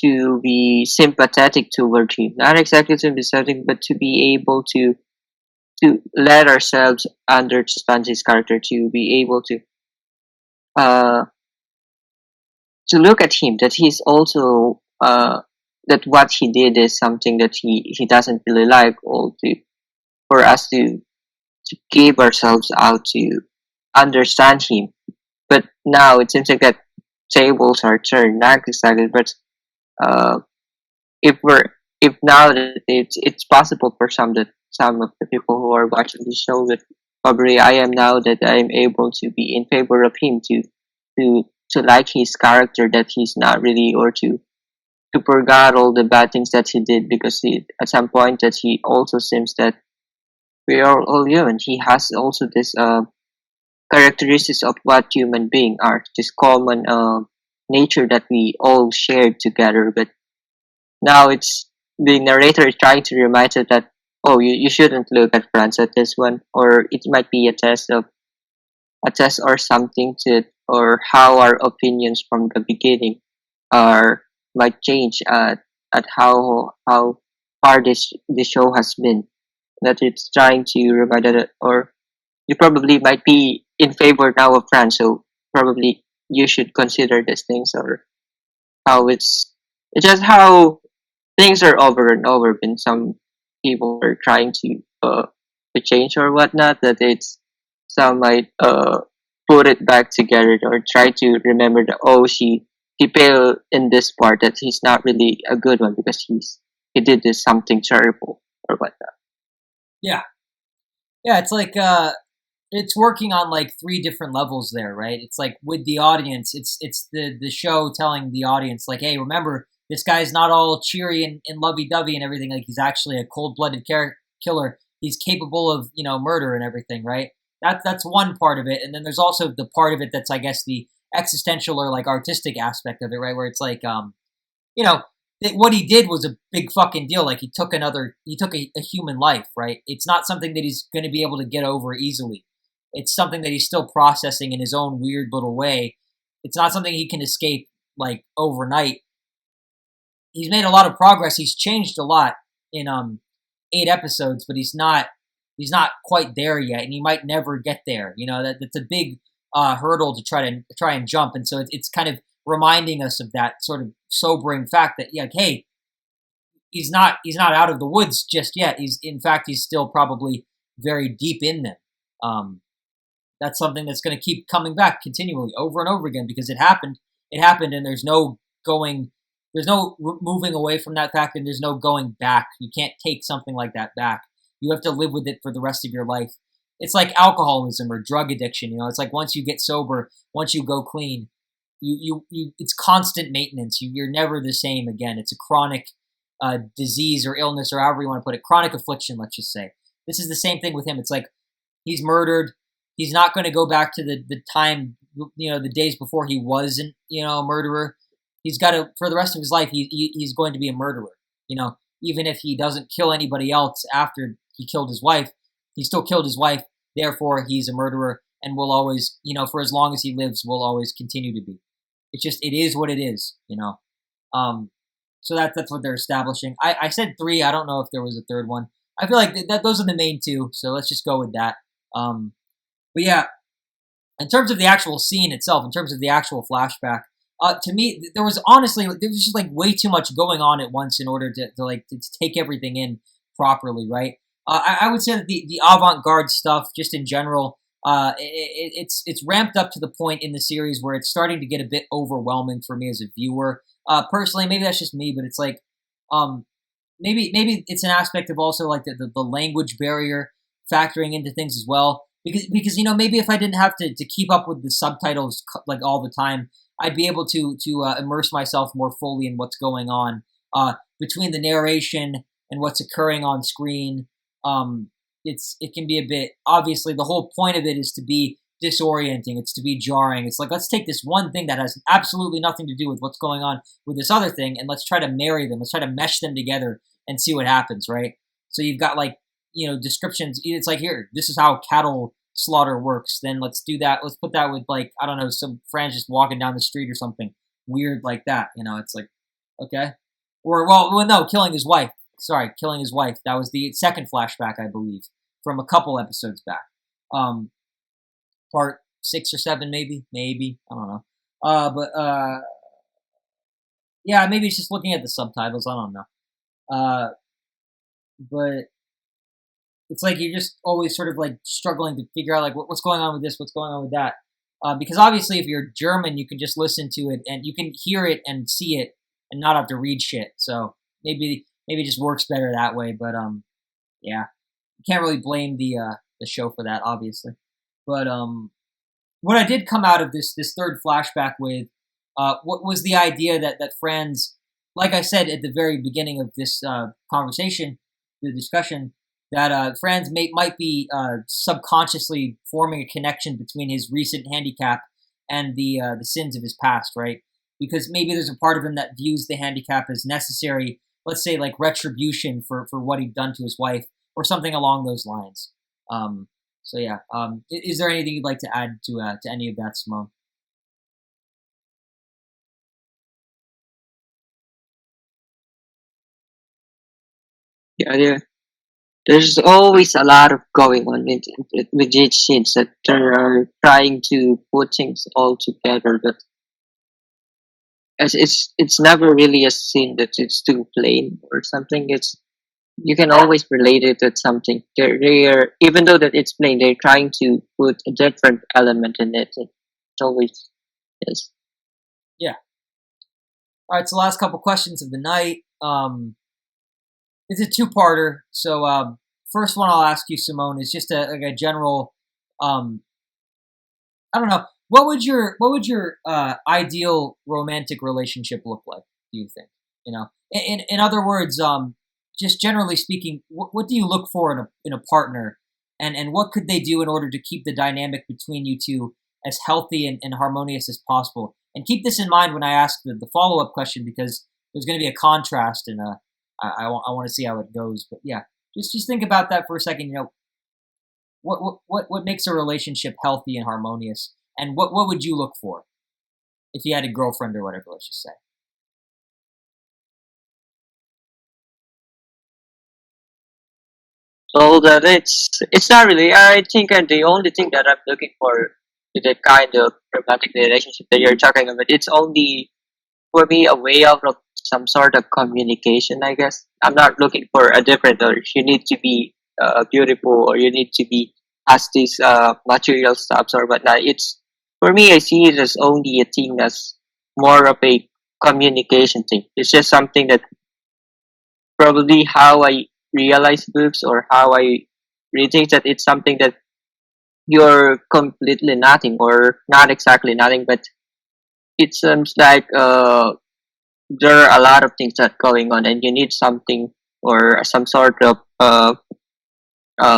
to be sympathetic toward him. Not exactly sympathetic, but to be able to let ourselves understand his character, to be able uh to look at him, that he's also that what he did is something that he doesn't really like, or to for us to give ourselves out to understand him. But now it seems like that tables are turned, not exactly, but uh, if we're if now that it's possible for some of the people who are watching the show that probably I am now, that I'm able to be in favor of him, to to like his character, that he's not really, or to forget all the bad things that he did, because he, at some point, that he also seems that we are all human. He has also this characteristics of what human being are, this common nature that we all shared together. But now it's the narrator is trying to remind us that, oh, you shouldn't look at France at this one, or it might be a test or something, to or how our opinions from the beginning are might change at how far this show has been. That it's trying to remind us, or you probably might be in favor now of France, so probably you should consider these things, or how it's just how things are over and over when some people are trying to change or whatnot, that it's some might put it back together, or try to remember that, oh, he failed in this part, that he's not really a good one because he did this something terrible or whatnot. Yeah, yeah. It's like it's working on like three different levels there, right? It's like with the audience, it's the show telling the audience like, hey, remember, this guy's not all cheery and lovey dovey and everything. Like, he's actually a cold blooded killer. He's capable of murder and everything, right? That's one part of it, and then there's also the part of it that's, I guess, the existential or like artistic aspect of it, right? Where it's like you know what he did was a big fucking deal. Like, he took a human life, right? It's not something that he's going to be able to get over easily. It's something that he's still processing in his own weird little way. It's not something he can escape like overnight. He's made a lot of progress. He's changed a lot in 8 episodes, but he's not quite there yet, and he might never get there. That's a big hurdle to try and jump, and so it's kind of reminding us of that sort of sobering fact that, yeah, hey, he's not out of the woods just yet. He's still probably very deep in them. That's something that's going to keep coming back continually over and over again, because it happened, and there's no moving away from that fact, and there's no going back. You can't take something like that back. You have to live with it for the rest of your life. It's like alcoholism or drug addiction. It's like once you get sober, once you go clean, it's constant maintenance. You're never the same again. It's a chronic disease or illness, or however you want to put it, chronic affliction, let's just say. This is the same thing with him. It's like he's murdered. He's not going to go back to the time, the days before he wasn't, a murderer. He's got to, for the rest of his life, he's going to be a murderer. Even if he doesn't kill anybody else after he killed his wife, he still killed his wife. Therefore, he's a murderer, and will always, for as long as he lives, will always continue to be. It is what it is. So that's what they're establishing. I said 3. I don't know if there was a third one. I feel like that those are the main 2. So let's just go with that. But yeah, in terms of the actual scene itself, in terms of the actual flashback, to me, there was just like way too much going on at once in order to take everything in properly, right? I would say that the avant-garde stuff, just in general, it's ramped up to the point in the series where it's starting to get a bit overwhelming for me as a viewer. Personally, maybe that's just me, but it's like, maybe it's an aspect of also like the language barrier factoring into things as well. Because maybe if I didn't have to keep up with the subtitles like all the time, I'd be able to immerse myself more fully in what's going on between the narration and what's occurring on screen. It can be a bit, obviously the whole point of it is to be disorienting. It's to be jarring. It's like, let's take this one thing that has absolutely nothing to do with what's going on with this other thing, and let's try to marry them. Let's try to mesh them together and see what happens, right? So you've got like, descriptions. It's like, here, this is how cattle slaughter works. Then let's do that. Let's put that with, like, I don't know, some friends just walking down the street or something weird like that. It's like, Okay. Or well, no, killing his wife. Sorry, killing his wife. That was the second flashback, I believe, from a couple episodes back. Um, part 6 or 7, maybe I don't know. But yeah, maybe it's just looking at the subtitles. I don't know. Uh, but it's like you're just always sort of like struggling to figure out like what's going on with this, what's going on with that. Because obviously, if you're German, you can just listen to it and you can hear it and see it and not have to read shit. So maybe it just works better that way. But yeah, you can't really blame the show for that, obviously. But what I did come out of this third flashback with, what was the idea that Franz, like I said at the very beginning of this conversation, the discussion, that Franz might be subconsciously forming a connection between his recent handicap and the sins of his past, right? Because maybe there's a part of him that views the handicap as necessary, let's say like retribution for what he'd done to his wife or something along those lines. So yeah, is there anything you'd like to add to any of that, Simone? Yeah, there's always a lot of going on with each scenes that they are trying to put things all together, but as it's never really a scene that it's too plain or something. It's you can always relate it to something. They're even though that it's plain, they're trying to put a different element in it. It's always yes. Yeah. All right. So last couple questions of the night. It's a two-parter. So first one I'll ask you, Simone, is just a general. I don't know. What would your ideal romantic relationship look like? Do you think? In other words, just generally speaking, what do you look for in a partner, and what could they do in order to keep the dynamic between you two as healthy and harmonious as possible? And keep this in mind when I ask the follow up question, because there's going to be a contrast, and I want to see how it goes. But yeah, just think about that for a second. What makes a relationship healthy and harmonious, and what would you look for if you had a girlfriend or whatever? Let's just say. So that it's not really. I think the only thing that I'm looking for with the kind of romantic relationship that you're talking about, it's only for me a way out of some sort of communication. I guess I'm not looking for a different or you need to be beautiful or you need to be has these material stuffs or whatnot. It's for me. I see it as only a thing that's more of a communication thing. It's just something that probably how I realize books or how I read things that it's something that you're completely nothing or not exactly nothing, but it seems like there are a lot of things that going on and you need something or some sort of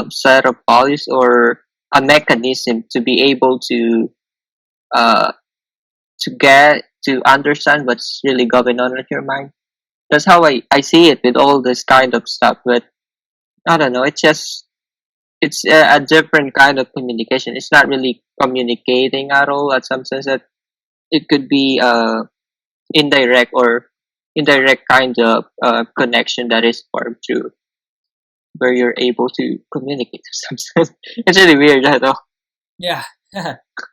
set of values or a mechanism to be able uh, to get to understand what's really going on in your mind. That's how I see it with all this kind of stuff. But I don't know. It's a different kind of communication. It's not really communicating at all. At some sense that it could be indirect or indirect kind of connection that is formed through where you're able to communicate. Some sense. It's really weird. I know. Yeah.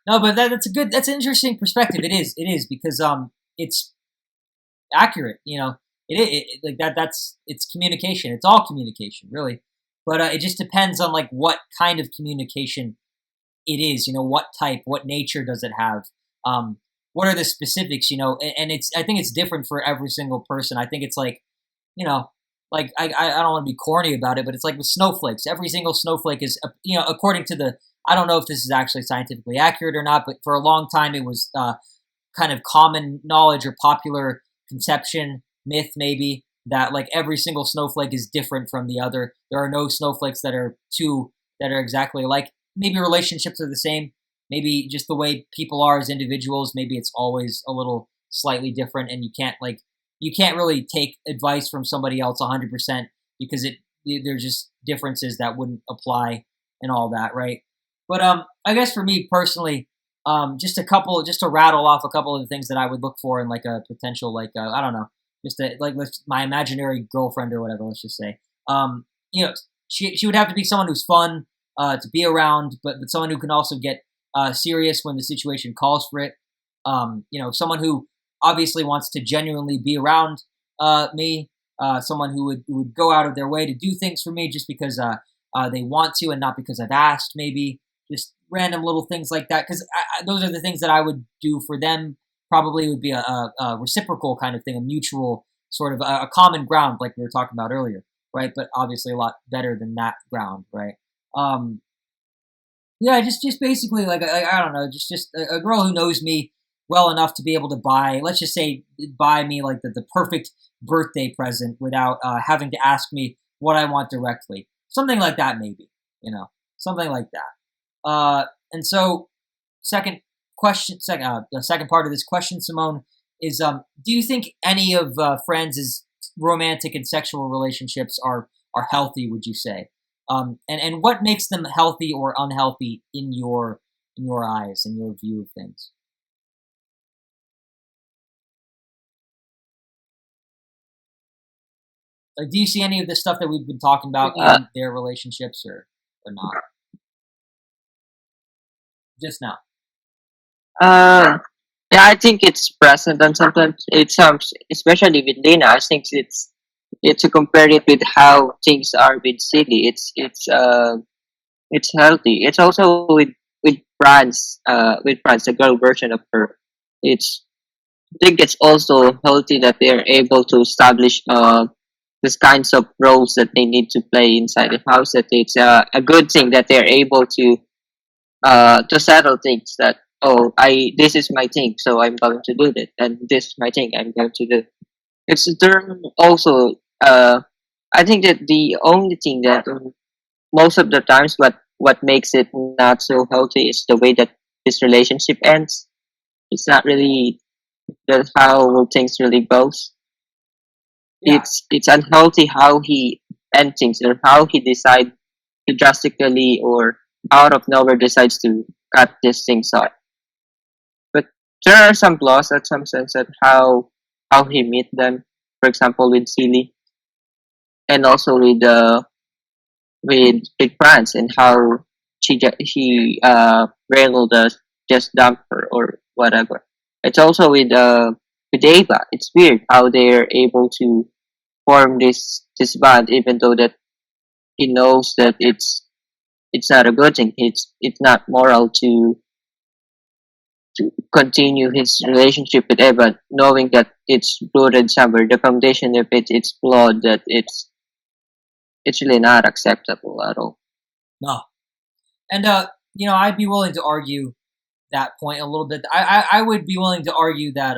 No, but that's an interesting perspective. It is because it's accurate. Like it's communication. It's all communication, really. But it just depends on like what kind of communication it is. What type, what nature does it have? Um, what are the specifics? And it's I think it's different for every single person. I think it's like you know, like I don't want to be corny about it, but it's like with snowflakes. Every single snowflake is, according to I don't know if this is actually scientifically accurate or not, but for a long time it was kind of common knowledge or popular conception, myth maybe, that like every single snowflake is different from the other. There are no snowflakes that are exactly alike. Maybe relationships are the same. Maybe just the way people are as individuals, maybe it's always a little slightly different, and you can't really take advice from somebody else 100% because there's just differences that wouldn't apply and all that, right? But I guess for me personally, just to rattle off a couple of the things that I would look for in like a potential I don't know, just like my imaginary girlfriend or whatever. Let's just say, you know, she would have to be someone who's fun to be around, but someone who can also get serious when the situation calls for it. Someone who obviously wants to genuinely be around me. Someone who would go out of their way to do things for me just because they want to and not because I've asked. Maybe just random little things like that. Because those are the things that I would do for them. Probably would be a reciprocal kind of thing, a mutual sort of a common ground, like we were talking about earlier, right? But obviously a lot better than that ground, right? Yeah, just basically like I don't know, just a girl who knows me well enough to be able to let's just say, buy me like the perfect birthday present without having to ask me what I want directly. Something like that, maybe, something like that. And so, second question, the second part of this question, Simone, is do you think any of friends' romantic and sexual relationships are healthy? Would you say? And what makes them healthy or unhealthy in your eyes, in your view of things? Like, do you see any of the stuff that we've been talking about in their relationships or not? Just now. Yeah, I think it's present, and sometimes it's especially with Lena. I think it's to compare it with how things are with Silly. It's healthy. It's also with France, the girl version of her. It's I think it's also healthy that they're able to establish these kinds of roles that they need to play inside the house. That it's a good thing that they're able to settle things that, oh, I this is my thing, so I'm going to do that, and this is my thing, I'm going to do. It's there also. I think that the only thing that most of the times what makes it not so healthy is the way that this relationship ends. It's not really that's how things really goes. Yeah. It's unhealthy how he ends things, or how he decide to drastically or out of nowhere decides to cut these things off. But there are some flaws at some sense at how he meet them. For example, with Silly, and also with France, and how Randall does just dump her or whatever. It's also with Ava. It's weird how they're able to form this bond, even though that he knows that it's not a good thing. It's not moral to continue his relationship with Eva, knowing that it's rooted somewhere. The foundation of it's flawed. That it's really not acceptable at all. No. And I'd be willing to argue that point a little bit. I would be willing to argue that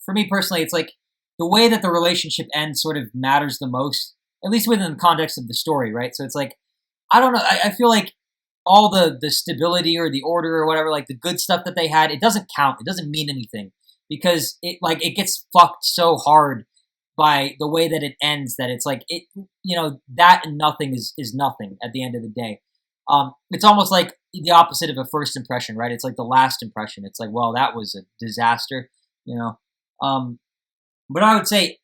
for me personally, it's like the way that the relationship ends sort of matters the most, at least within the context of the story, right? So it's like, I don't know. I feel like all the stability or the order or whatever, like the good stuff that they had, it doesn't count. It doesn't mean anything because it gets fucked so hard by the way that it ends that it's like that and nothing is nothing at the end of the day. It's almost like the opposite of a first impression, right? It's like the last impression. It's like, well, that was a disaster, you know. But I would say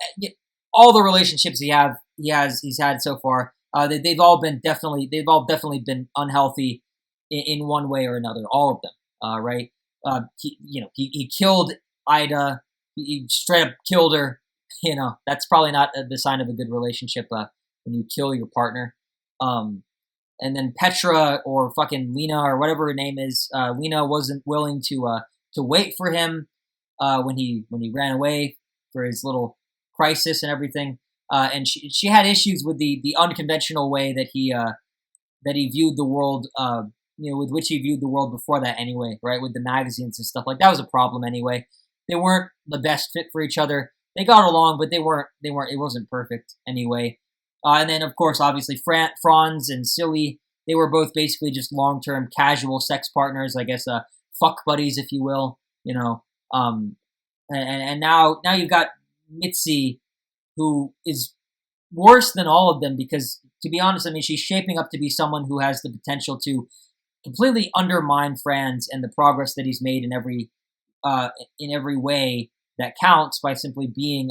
all the relationships he's had so far, they've all definitely been unhealthy in one way or another. All of them, right? He killed Ida. He straight up killed her. That's probably not the sign of a good relationship when you kill your partner. And then Petra or fucking Lena or whatever her name is, Lena wasn't willing to wait for him when he ran away for his little crisis and everything. And she had issues with the unconventional way that he viewed the world, with which he viewed the world before that anyway, right? With the magazines and stuff, like that was a problem anyway. They weren't the best fit for each other. They got along, but it wasn't perfect anyway. And then, of course, obviously, Franz and Silly, they were both basically just long-term casual sex partners, I guess, fuck buddies, if you will, and now you've got Mitzi, who is worse than all of them because, to be honest, I mean, she's shaping up to be someone who has the potential to completely undermine Franz and the progress that he's made in every way that counts by simply being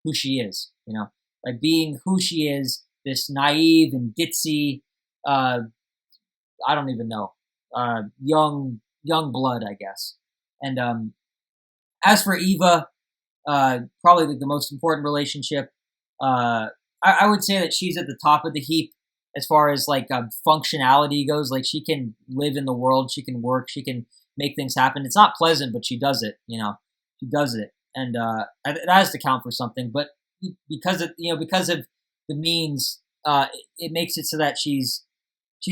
who she is, like being who she is, this naive and ditzy, uh, I don't even know, young blood, I guess. And as for Eva, probably the most important relationship. I would say that she's at the top of the heap as far as like functionality goes. Like she can live in the world, she can work, she can make things happen. It's not pleasant, but she does it. She does it, and that has to count for something. But because of the means, it makes it so that she's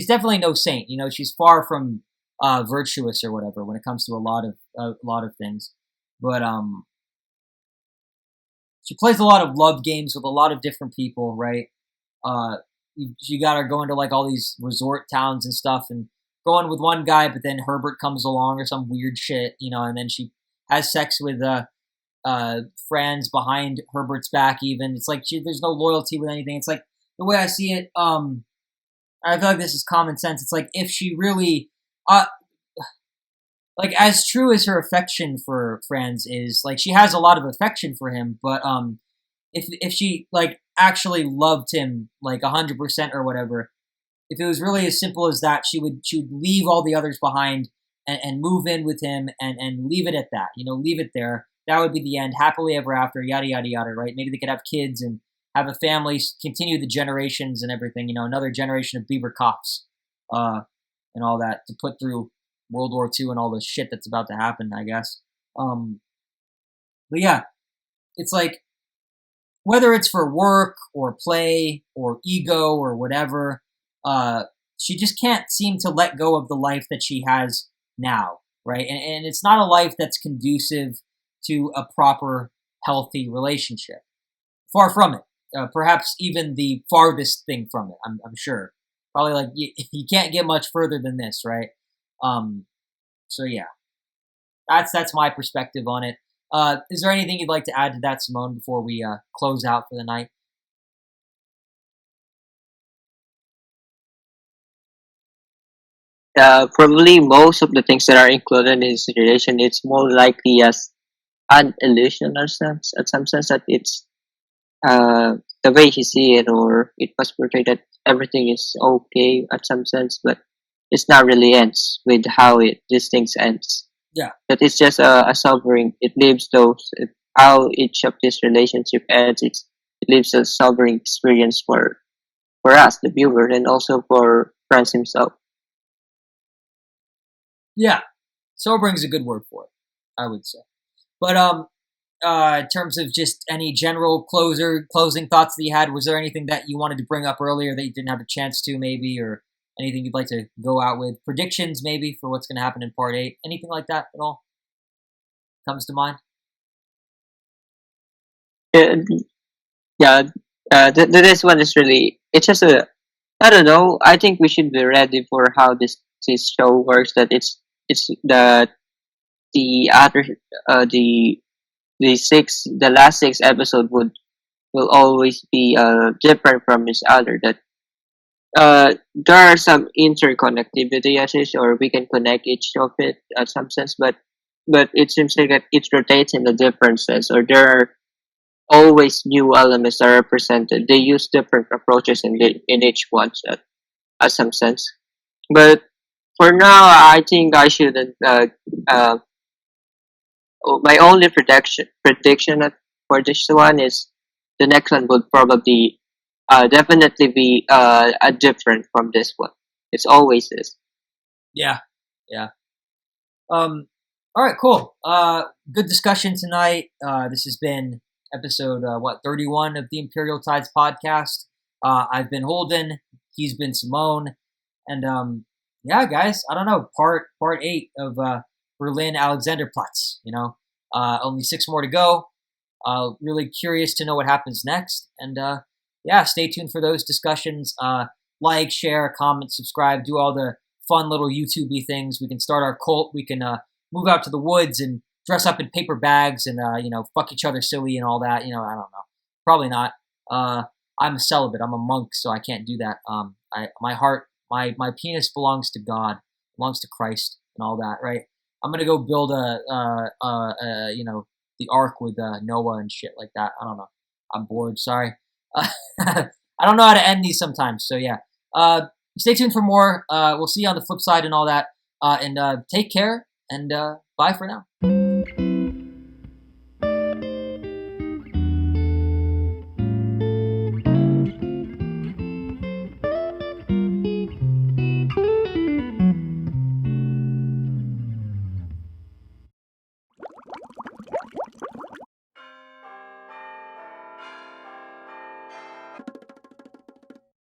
definitely no saint. She's far from virtuous or whatever when it comes to a lot of things. But she plays a lot of love games with a lot of different people, right? You got her going to like all these resort towns and stuff, and going with one guy, but then Herbert comes along or some weird shit, and then she has sex with friends behind Herbert's back. Even it's like there's no loyalty with anything. It's like the way I see it. I feel like this is common sense. It's like if she really, like as true as her affection for Franz is, like she has a lot of affection for him, but if she like actually loved him like 100% or whatever, if it was really as simple as that, she would leave all the others behind and move in with him and leave it at that. Leave it there. That would be the end. Happily ever after. Yada yada yada. Right? Maybe they could have kids and have a family, continue the generations and everything. Another generation of Beaver cops, and all that to put through World War II and all the shit that's about to happen, I guess. But yeah, it's like whether it's for work or play or ego or whatever, she just can't seem to let go of the life that she has now, right? And it's not a life that's conducive to a proper, healthy relationship. Far from it. Perhaps even the farthest thing from it, I'm sure. Probably like you can't get much further than this, right? So yeah, that's my perspective on it. Is there anything you'd like to add to that, Simone, before we close out for the night? Probably most of the things that are included in his relation, it's more likely as an illusion or sense, at some sense that it's the way he see it, or it was portrayed that everything is okay at some sense, but it's not really ends with how these things ends. Yeah. That it's just a sobering. It leaves how each of this relationship ends. It leaves a sobering experience for us, the viewer, and also for Franz himself. Yeah, sobering's a good word for it, I would say. But in terms of just any general closing thoughts that you had, was there anything that you wanted to bring up earlier that you didn't have a chance to, maybe, or anything you'd like to go out with? Predictions, maybe, for what's going to happen in Part 8? Anything like that at all comes to mind? Yeah, this one is really. It's just I don't know. I think we should be ready for how this show works. That it's the other the last six episode will always be different from each other. That there are some interconnectivity as is, or we can connect each of it at some sense, but it seems like that it rotates in the differences, or there are always new elements that are represented. They use different approaches in each one at some sense. But for now, I think I shouldn't. My only prediction for this one is the next one would probably definitely be a different from this one. It's always this. Yeah. All right, cool. Good discussion tonight. This has been episode 31 of the Imperial Tides podcast. I've been Holden. He's been Simone, and yeah, guys. I don't know. Part 8 of Berlin Alexanderplatz. Only 6 more to go. Really curious to know what happens next, and yeah, stay tuned for those discussions. Like, share, comment, subscribe, do all the fun little YouTubey things. We can start our cult. We can move out to the woods and dress up in paper bags and fuck each other silly and all that. I don't know. Probably not. I'm a celibate. I'm a monk, so I can't do that. My heart, my penis belongs to God, belongs to Christ, and all that. Right? I'm gonna go build the ark with Noah and shit like that. I don't know. I'm bored. Sorry. I don't know how to end these sometimes. So yeah. Stay tuned for more. We'll see you on the flip side and all that. And take care. And bye for now.